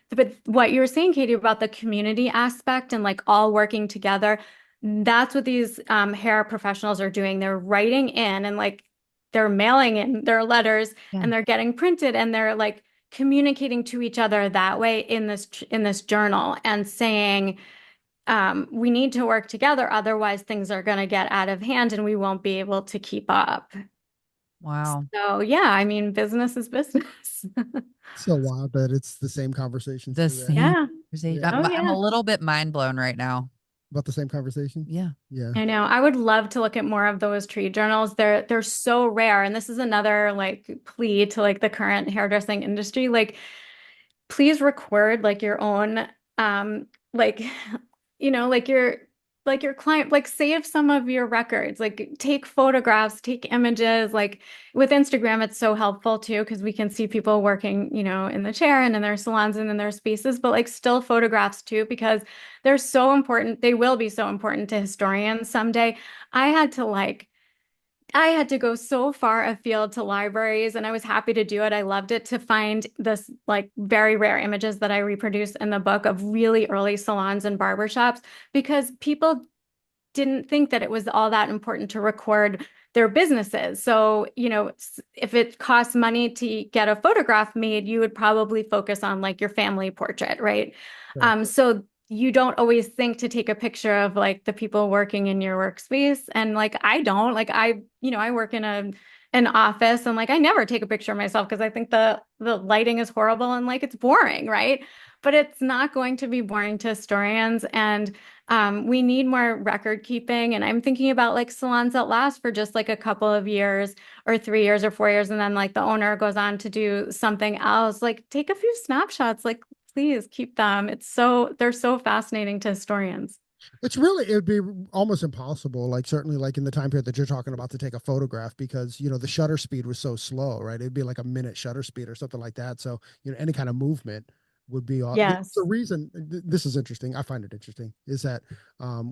But what you were saying, Katie, about the community aspect and like all working together, that's what these hair professionals are doing. They're writing in and like they're mailing in their letters and they're getting printed and they're like communicating to each other that way in this journal and saying, we need to work together, otherwise things are going to get out of hand and we won't be able to keep up. Wow. So yeah, I mean, business is business. So wild that it's the same conversations The today. same Yeah. conversation. Yeah. Oh, I'm yeah. a little bit mind blown right now. About the same conversation. Yeah. Yeah. I know. I would love to look at more of those trade journals. They're so rare. And this is another like plea to like the current hairdressing industry. Like, please record like your own like like your client, like save some of your records, like take photographs, take images. Like with Instagram, it's so helpful too, because we can see people working, in the chair and in their salons and in their spaces, but like still photographs too, because they're so important. They will be so important to historians someday. I had to go so far afield to libraries, and I was happy to do it. I loved it to find this like very rare images that I reproduce in the book of really early salons and barbershops, because people didn't think that it was all that important to record their businesses. So, if it costs money to get a photograph made, you would probably focus on like your family portrait, right? Sure. So you don't always think to take a picture of like the people working in your workspace. And like, I don't like, I work in an office and like, I never take a picture of myself because I think the lighting is horrible and like, it's boring. Right. But it's not going to be boring to historians. And we need more record keeping. And I'm thinking about like salons that last for just like a couple of years or 3 years or 4 years. And then like the owner goes on to do something else, like take a few snapshots, like please keep them. They're so fascinating to historians. It'd be almost impossible, like certainly like in the time period that you're talking about, to take a photograph because, the shutter speed was so slow, right? It'd be like a minute shutter speed or something like that. So, any kind of movement would be Yes. the reason this is interesting. I find it interesting is that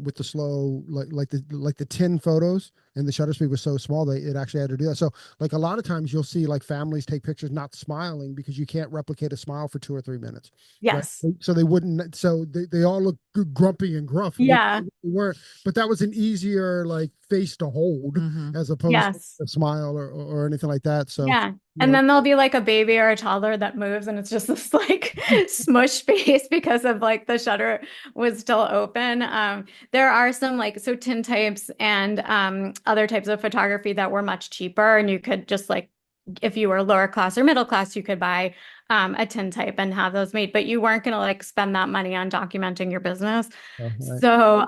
with the slow, like the 10 photos and the shutter speed was so small, it actually had to do that. So like a lot of times you'll see like families take pictures not smiling because you can't replicate a smile for 2 or 3 minutes. Yes. Right? So they wouldn't. So they all look grumpy and gruff. Yeah. They weren't. But that was an easier like face to hold as opposed Yes. to a smile or anything like that. So Yeah. And then there'll be like a baby or a toddler that moves and it's just this like smush face because of like the shutter was still open. There are some like, so tintypes and other types of photography that were much cheaper and you could just like if you were lower class or middle class, you could buy a tintype and have those made, but you weren't going to like spend that money on documenting your business. Oh, right. So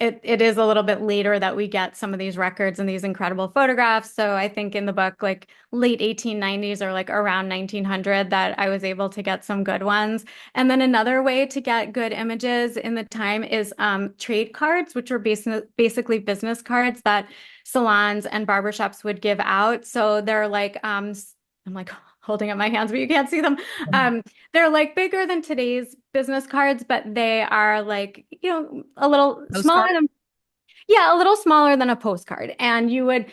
it is a little bit later that we get some of these records and these incredible photographs. So I think in the book, like late 1890s or like around 1900, that I was able to get some good ones. And then another way to get good images in the time is trade cards, which were basically business cards that salons and barbershops would give out. So they're like, I'm like holding up my hands, but you can't see them. They're like bigger than today's business cards, but they are like, a little smaller than, yeah, a little smaller than a postcard. And you would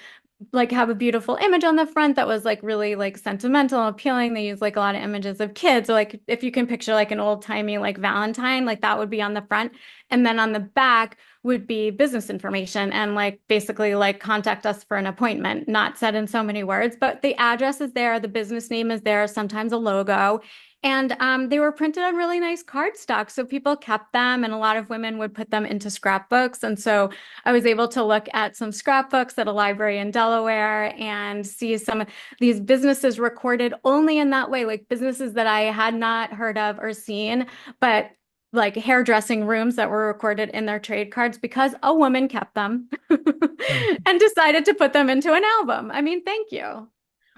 like have a beautiful image on the front that was like really like sentimental and appealing. They use like a lot of images of kids. So like if you can picture like an old-timey like Valentine, like that would be on the front. And then on the back would be business information and like basically like contact us for an appointment, not said in so many words, but the address is there, the business name is there, sometimes a logo. And they were printed on really nice cardstock. So people kept them, and a lot of women would put them into scrapbooks. And so I was able to look at some scrapbooks at a library in Delaware and see some of these businesses recorded only in that way, like businesses that I had not heard of or seen, but like hairdressing rooms that were recorded in their trade cards because a woman kept them and decided to put them into an album. I mean, thank you.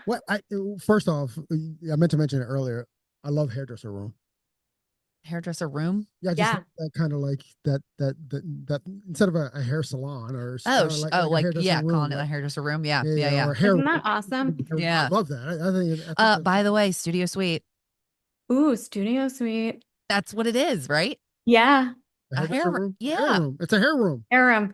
What first off, I meant to mention it earlier. I love hairdresser room. Hairdresser room? Yeah, just that kind of like that instead of a hair salon or yeah, room, calling it a hairdresser room. Yeah. Yeah. Or hair Isn't that awesome? Yeah. I love that. I think by the way, studio suite. Ooh, studio suite. That's what it is, right? Yeah. A hair room. Yeah. Hair room. It's a hair room. Hair room.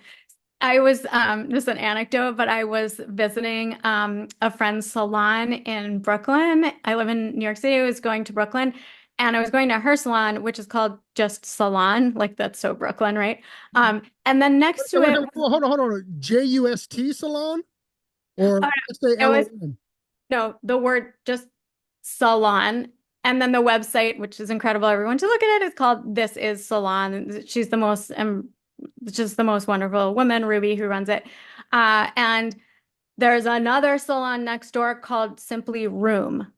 I was just an anecdote, but I was visiting a friend's salon in Brooklyn. I live in New York City. I was going to Brooklyn, and I was going to her salon, which is called just Salon. Like that's so Brooklyn, right? And then next to it, hold on. JUST salon, or no, the word just Salon. And then the website, which is incredible, everyone should look at it. It's called This Is Salon. She's the most just the most wonderful woman, Ruby, who runs it. And there's another salon next door called simply Room.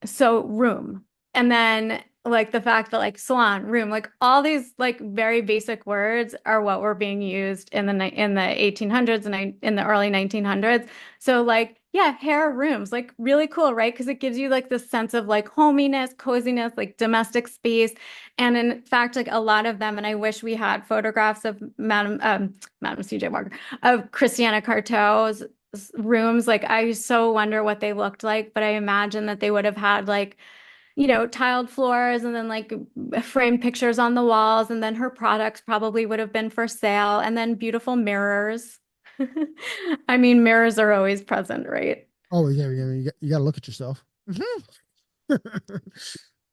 So Room. And then like the fact that like salon, room, like all these like very basic words are what were being used in the 1800s and in the early 1900s. So like, yeah, hair rooms, like really cool, right? Because it gives you like this sense of like hominess, coziness, like domestic space. And in fact, like a lot of them, and I wish we had photographs of Madam C.J. Walker, of Christiana Carteau's rooms. Like I so wonder what they looked like, but I imagine that they would have had like, tiled floors and then like framed pictures on the walls. And then her products probably would have been for sale, and then beautiful mirrors. I mean, mirrors are always present, right? Oh, yeah. You got to look at yourself.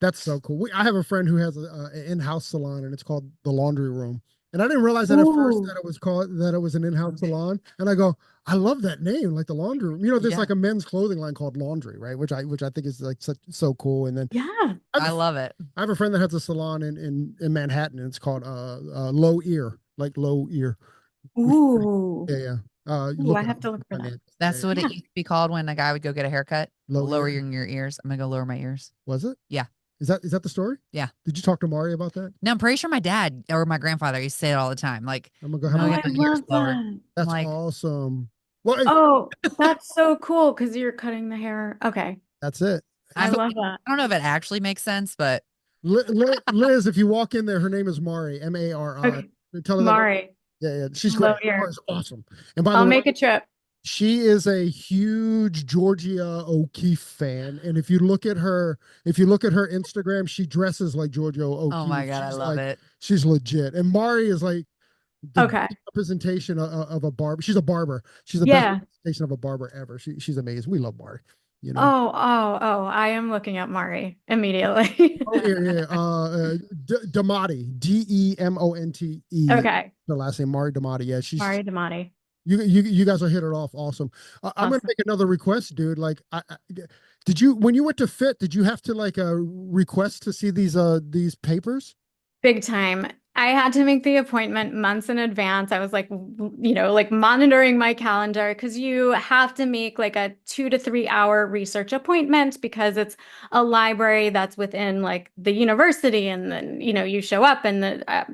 That's so cool. I have a friend who has an in-house salon, and it's called the Laundry Room. And I didn't realize that at first that it was an in-house salon. And I go, I love that name, like the Laundry Room. There's like a men's clothing line called Laundry, right? Which I think is like so cool. And then I love it. I have a friend that has a salon in Manhattan, and it's called Low Ear, like low ear. Ooh. Yeah. Ooh, I have to look for that. That's what it used to be called when a guy would go get a haircut. Lowering your ears. I'm gonna go lower my ears. Was it? Yeah. Is that the story? Yeah. Did you talk to Mari about that? No, I'm pretty sure my dad or my grandfather used to say it all the time. Like, I'm gonna go have I love that. That's like, awesome. Well, that's so cool because you're cutting the hair. Okay. That's it. I love that. I don't know if it actually makes sense, but Liz, if you walk in there, her name is Mari, Mari. Okay. Tell her Mari. Yeah, she's great. Mari's awesome. And by the way, I'll make a trip. She is a huge Georgia O'Keeffe fan, and if you look at her Instagram, she dresses like Georgia O'Keeffe. Oh my God, I love it. She's legit. And Mari is like the representation of a barber. She's a barber. She's the best representation of a barber ever. She's amazing. We love Mari. I am looking at Mari immediately. Damati, Demonte. Okay. Her last name, Mari Damati. Yeah, she's Mari Damati. You guys will hit it off. Awesome. I'm gonna make another request, dude. Like, when you went to FIT, did you have to like request to see these papers? Big time. I had to make the appointment months in advance. I was like, like monitoring my calendar because you have to make like a 2 to 3 hour research appointment because it's a library that's within like the university. And then, you show up and the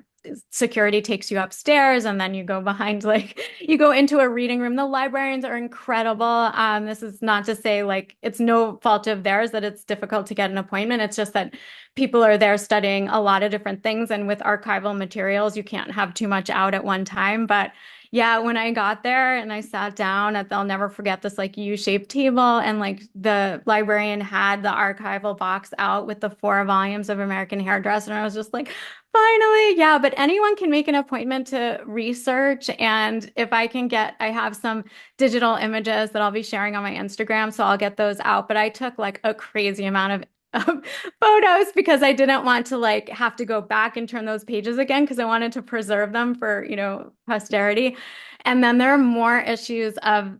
security takes you upstairs and then you go behind, like, you go into a reading room. The librarians are incredible. This is not to say like it's no fault of theirs that it's difficult to get an appointment. It's just that people are there studying a lot of different things. And with archival materials, you can't have too much out at one time. But yeah, when I got there and I sat down I'll never forget this like U-shaped table. And like the librarian had the archival box out with the 4 volumes of American Hairdresser. And I was just like, finally, yeah, but anyone can make an appointment to research. And if I have some digital images that I'll be sharing on my Instagram. So I'll get those out. But I took like a crazy amount of photos because I didn't want to like have to go back and turn those pages again because I wanted to preserve them for, posterity. And then there are more issues of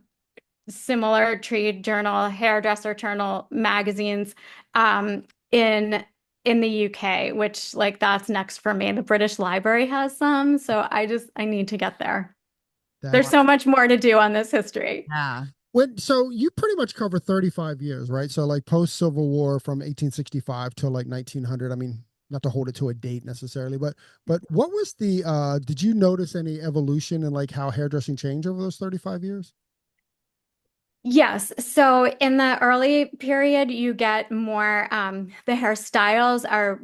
similar trade journal, hairdresser journal magazines in the UK, which like that's next for me. The British Library has some, so I need to get there. There's so much more to do on this history. Yeah. So you pretty much cover 35 years, right? So like post Civil War from 1865 till like 1900. I mean, not to hold it to a date necessarily, but what was did you notice any evolution in like how hairdressing changed over those 35 years? Yes. So in the early period, you get more, the hairstyles are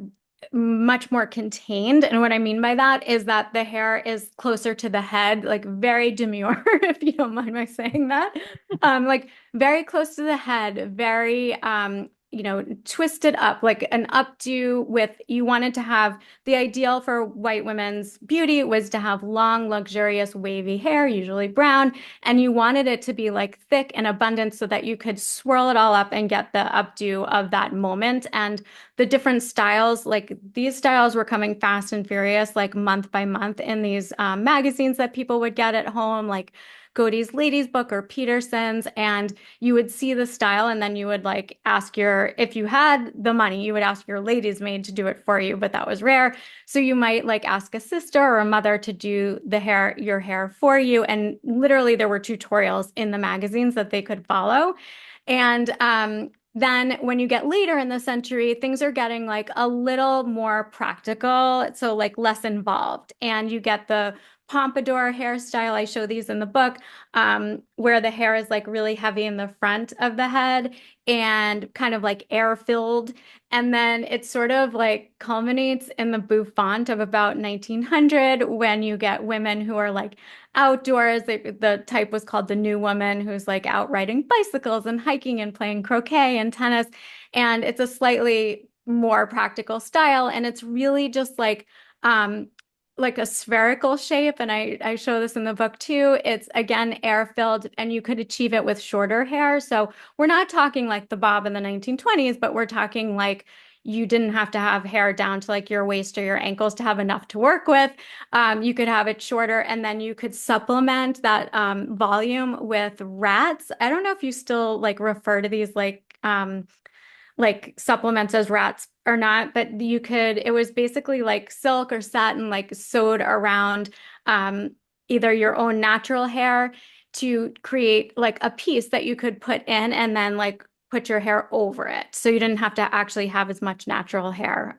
much more contained. And what I mean by that is that the hair is closer to the head, like very demure, if you don't mind my saying that. Like very close to the head, very, twisted up, like an updo with, you wanted to have the ideal for white women's beauty was to have long, luxurious, wavy hair, usually brown, and you wanted it to be like thick and abundant so that you could swirl it all up and get the updo of that moment. And the different styles, like these styles were coming fast and furious, like month by month in these magazines that people would get at home, like Godey's Ladies Book or Peterson's, and you would see the style and then you would like if you had the money, you would ask your lady's maid to do it for you, but that was rare. So you might like ask a sister or a mother to do your hair for you. And literally there were tutorials in the magazines that they could follow. And then when you get later in the century, things are getting like a little more practical, so like less involved. And you get the pompadour hairstyle. I show these in the book, where the hair is like really heavy in the front of the head and kind of like air filled. And then it sort of like culminates in the bouffant of about 1900 when you get women who are like outdoors. The type was called the new woman, who's like out riding bicycles and hiking and playing croquet and tennis. And it's a slightly more practical style. And it's really just like a spherical shape. And I show this in the book too. It's again, air filled, and you could achieve it with shorter hair. So we're not talking like the bob in the 1920s, but we're talking like you didn't have to have hair down to like your waist or your ankles to have enough to work with. You could have it shorter, and then you could supplement that volume with rats. I don't know if you still like refer to these like supplements as rats or not, but it was basically like silk or satin, like sewed around either your own natural hair to create like a piece that you could put in and then like put your hair over it. So you didn't have to actually have as much natural hair.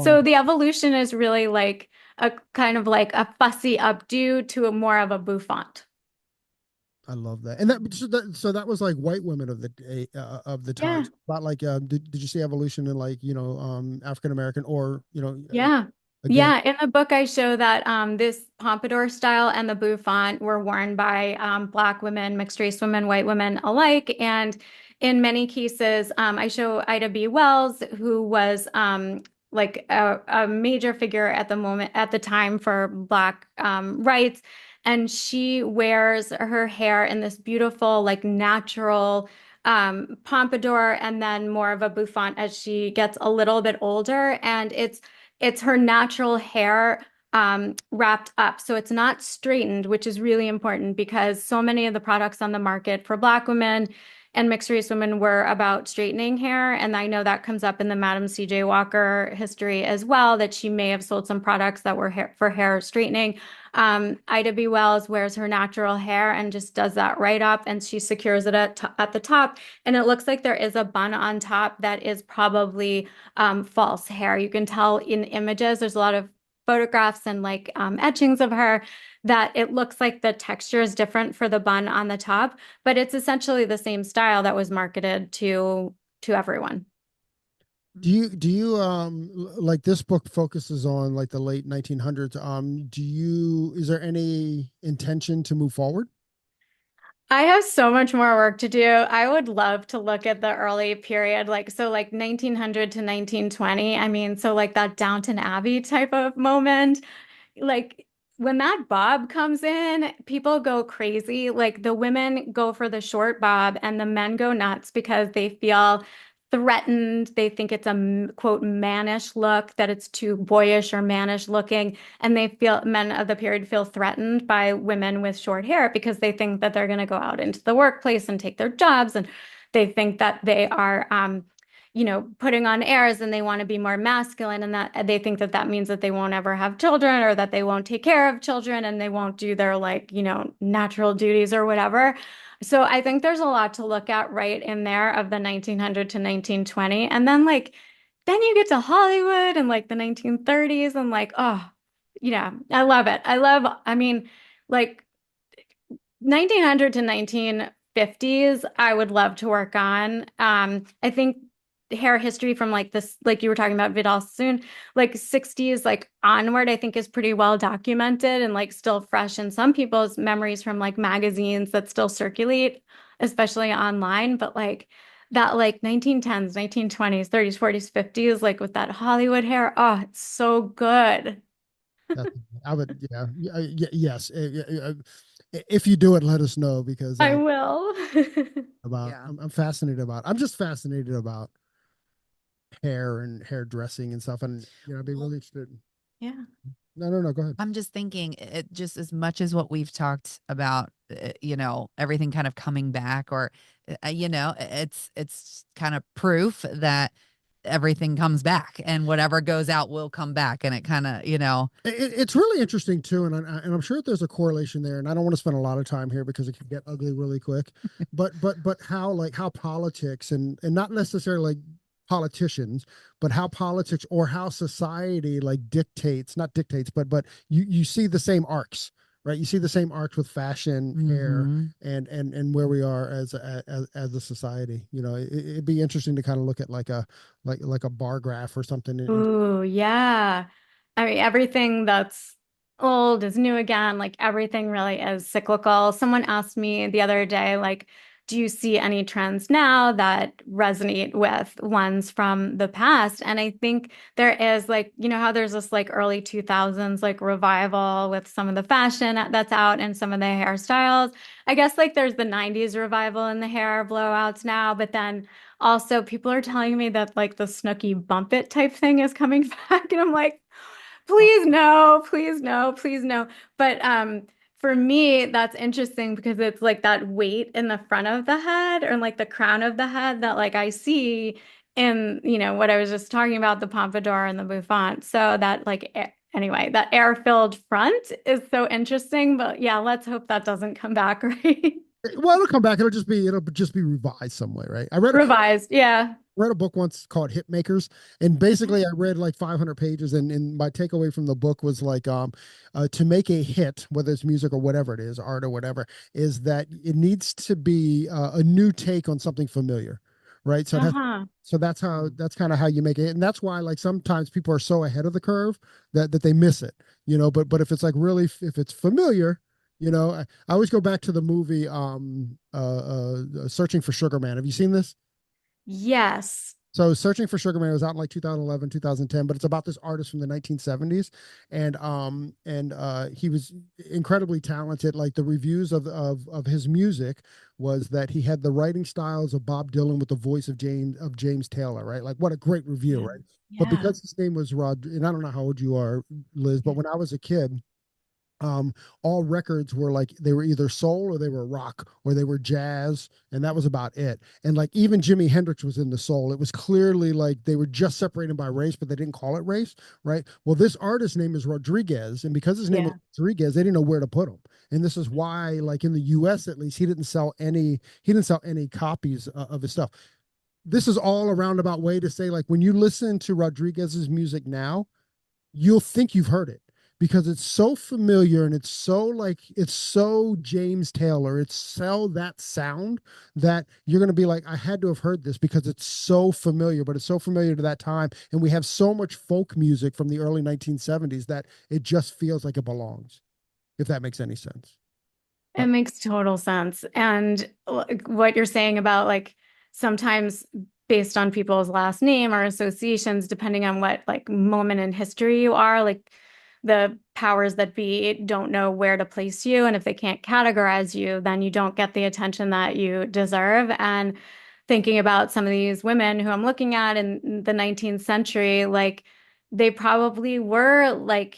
So the evolution is really like a kind of like a fussy updo to more of a bouffant. I love that. And that was like white women of the day, of the time. Yeah. Not like did you see evolution in like, African American or, Yeah. again? Yeah, in the book, I show that this pompadour style and the bouffant were worn by Black women, mixed race women, white women alike. And in many cases, I show Ida B. Wells, who was like a major figure at the time for Black rights. And she wears her hair in this beautiful, like natural pompadour and then more of a bouffant as she gets a little bit older. And it's her natural hair wrapped up. So it's not straightened, which is really important because so many of the products on the market for Black women, and mixed race women were about straightening hair. And I know that comes up in the Madam C.J. Walker history as well, that she may have sold some products that were for hair straightening. Ida B. Wells wears her natural hair and just does that right up, and she secures it at the top. And it looks like there is a bun on top that is probably false hair. You can tell in images, there's a lot of photographs and like etchings of her, that it looks like the texture is different for the bun on the top, but it's essentially the same style that was marketed to everyone. Do you like, this book focuses on like the late 1900s. Is there any intention to move forward? I have so much more work to do. I would love to look at the early period, like so like 1900 to 1920. I mean, so like that Downton Abbey type of moment. Like when that bob comes in, people go crazy. Like the women go for the short bob and the men go nuts because they feel threatened. They think it's a quote mannish look, that it's too boyish or mannish looking. And they feel, men of the period feel threatened by women with short hair because they think that they're going to go out into the workplace and take their jobs. And they think that they are, putting on airs, and they want to be more masculine, and that they think that that means that they won't ever have children, or that they won't take care of children, and they won't do their like, natural duties or whatever. So I think there's a lot to look at right in there of the 1900 to 1920. And then then you get to Hollywood and like the 1930s, and like, oh, yeah, I love it. I mean, like 1900 to 1950s, I would love to work on. I think hair history from like this, like you were talking about Vidal Sassoon, like 60s, like onward, I think is pretty well documented and like still fresh in some people's memories from like magazines that still circulate, especially online. But like that, like 1910s, 1920s, 30s, 40s, 50s, like with that Hollywood hair, oh, it's so good. That, I would, yeah, yes. If you do it, let us know, because I will. Yeah. I'm fascinated about. I'm just fascinated about hair and hairdressing and stuff, and I'd be really interested. Yeah. No, go ahead. I'm just thinking, it just as much as what we've talked about, everything kind of coming back, or, it's kind of proof that everything comes back, and whatever goes out will come back. And it kind of, It's really interesting too, and I'm sure there's a correlation there. And I don't want to spend a lot of time here because it can get ugly really quick. But how politics, and not necessarily like politicians, but how politics or how society like dictates, not dictates, but you see the same arcs, right? You see the same arcs with fashion, hair, and where we are as a society. It'd be interesting to kind of look at like a bar graph or something. Ooh, yeah. I mean, everything that's old is new again. Like everything really is cyclical. Someone asked me the other day, like, do you see any trends now that resonate with ones from the past? And I think there is, like, how there's this like early 2000s like revival with some of the fashion that's out and some of the hairstyles. I guess like there's the 90s revival in the hair blowouts now, but then also people are telling me that like the Snooki bump it type thing is coming back. And I'm like, please no, please no, please no. But for me, that's interesting because it's like that weight in the front of the head, or like the crown of the head, that like I see in, what I was just talking about, the pompadour and the bouffant. So that like, anyway, that air-filled front is so interesting. But yeah, let's hope that doesn't come back, right? Well, it'll come back. It'll just be revised some way, right? Revised, yeah. Read a book once called Hit Makers, and basically I read like 500 pages, and my takeaway from the book was like, to make a hit, whether it's music or whatever it is, art or whatever, is that it needs to be a new take on something familiar, right? So that's kind of how you make it, and that's why like sometimes people are so ahead of the curve that they miss it, But if it's like really, if it's familiar. I always go back to the movie Searching for Sugar Man. Have you seen this? Yes. So Searching for Sugar Man was out in like 2011, 2010, but it's about this artist from the 1970s. And he was incredibly talented. Like the reviews of his music was that he had the writing styles of Bob Dylan with the voice of James Taylor, right? Like what a great review, right? Yeah. But because his name was Rod, and I don't know how old you are, Liz, but when I was a kid, all records were like they were either soul or they were rock or they were jazz, and that was about it. And like even Jimi Hendrix was in the soul. It was clearly like they were just separated by race, but they didn't call it race, right? Well, this artist's name is Rodriguez, and because his name was Rodriguez, they didn't know where to put him. And this is why, like in the U.S. at least, he didn't sell any copies of his stuff. This is all a roundabout way to say, like, when you listen to Rodriguez's music now, you'll think you've heard it, because it's so familiar and it's so James Taylor. It's so that sound that you're going to be like, I had to have heard this because it's so familiar, but it's so familiar to that time. And we have so much folk music from the early 1970s that it just feels like it belongs, if that makes any sense. It makes total sense. And what you're saying about like sometimes based on people's last name or associations, depending on what like moment in history you are, like the powers that be don't know where to place you. And if they can't categorize you, then you don't get the attention that you deserve. And thinking about some of these women who I'm looking at in the 19th century, like they probably were like,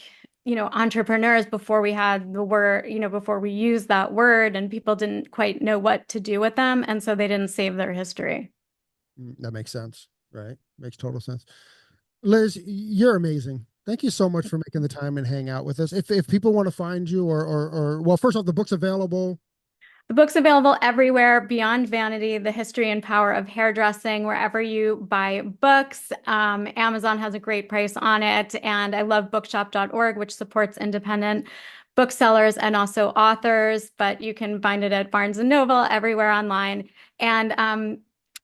entrepreneurs before we had the word, before we used that word, and people didn't quite know what to do with them. And so they didn't save their history. That makes sense, right? Makes total sense. Liz, you're amazing. Thank you so much for making the time and hang out with us. If people want to find you or well, first off, the book's available. The book's available everywhere beyond Vanity, The History and Power of Hairdressing, wherever you buy books. Amazon has a great price on it. And I love bookshop.org, which supports independent booksellers and also authors, but you can find it at Barnes & Noble, everywhere online. And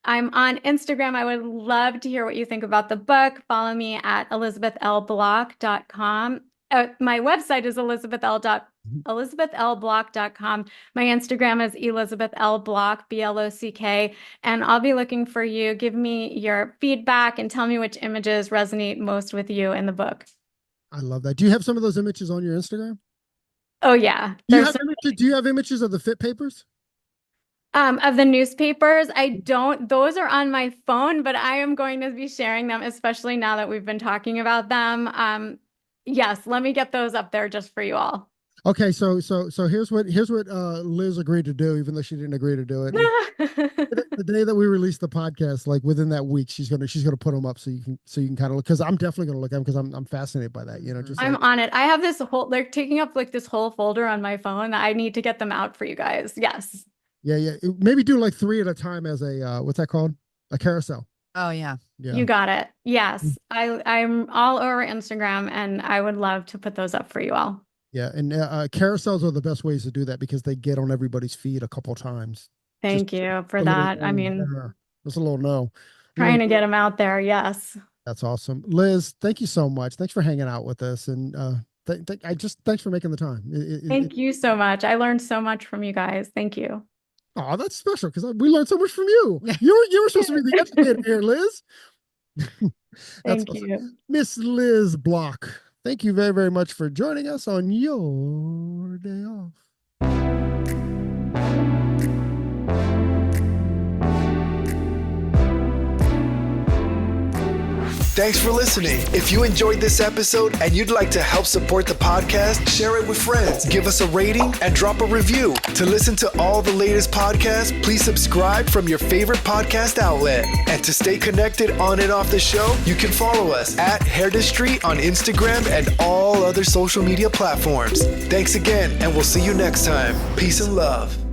I'm on Instagram. I would love to hear what you think about the book. Follow me at elizabethlblock.com. My website is elizabethlblock.com. My Instagram is elizabethlblock, BLOCK. And I'll be looking for you. Give me your feedback and tell me which images resonate most with you in the book. I love that. Do you have some of those images on your Instagram? Oh, yeah. Do you have images of the fit papers? Of the newspapers, I don't. Those are on my phone, but I am going to be sharing them, especially now that we've been talking about them. Yes, let me get those up there just for you all. Okay, so here's what Liz agreed to do, even though she didn't agree to do it. The day that we release the podcast, like within that week, she's gonna put them up so you can kind of look, because I'm definitely gonna look at them because I'm fascinated by that. Just I'm on it. I have this whole, they're taking up like this whole folder on my phone. I need to get them out for you guys. Yes. Yeah. Maybe do like 3 at a time as a what's that called? A carousel. Oh yeah. You got it. Yes. I'm all over Instagram and I would love to put those up for you all. Yeah. And carousels are the best ways to do that because they get on everybody's feed a couple times. Thank you for that. I mean, just a little no. Trying to get them out there. Yes. That's awesome. Liz, thank you so much. Thanks for hanging out with us. And thanks for making the time. Thank you so much. I learned so much from you guys. Thank you. Oh, that's special because we learned so much from you. You were supposed to be the educator here, Liz. Thank you. Miss Liz Block. Thank you very, very much for joining us on your day off. Thanks for listening. If you enjoyed this episode and you'd like to help support the podcast, share it with friends, give us a rating, and drop a review. To listen to all the latest podcasts, please subscribe from your favorite podcast outlet. And to stay connected on and off the show, you can follow us at Hairdressing on Instagram and all other social media platforms. Thanks again, and we'll see you next time. Peace and love.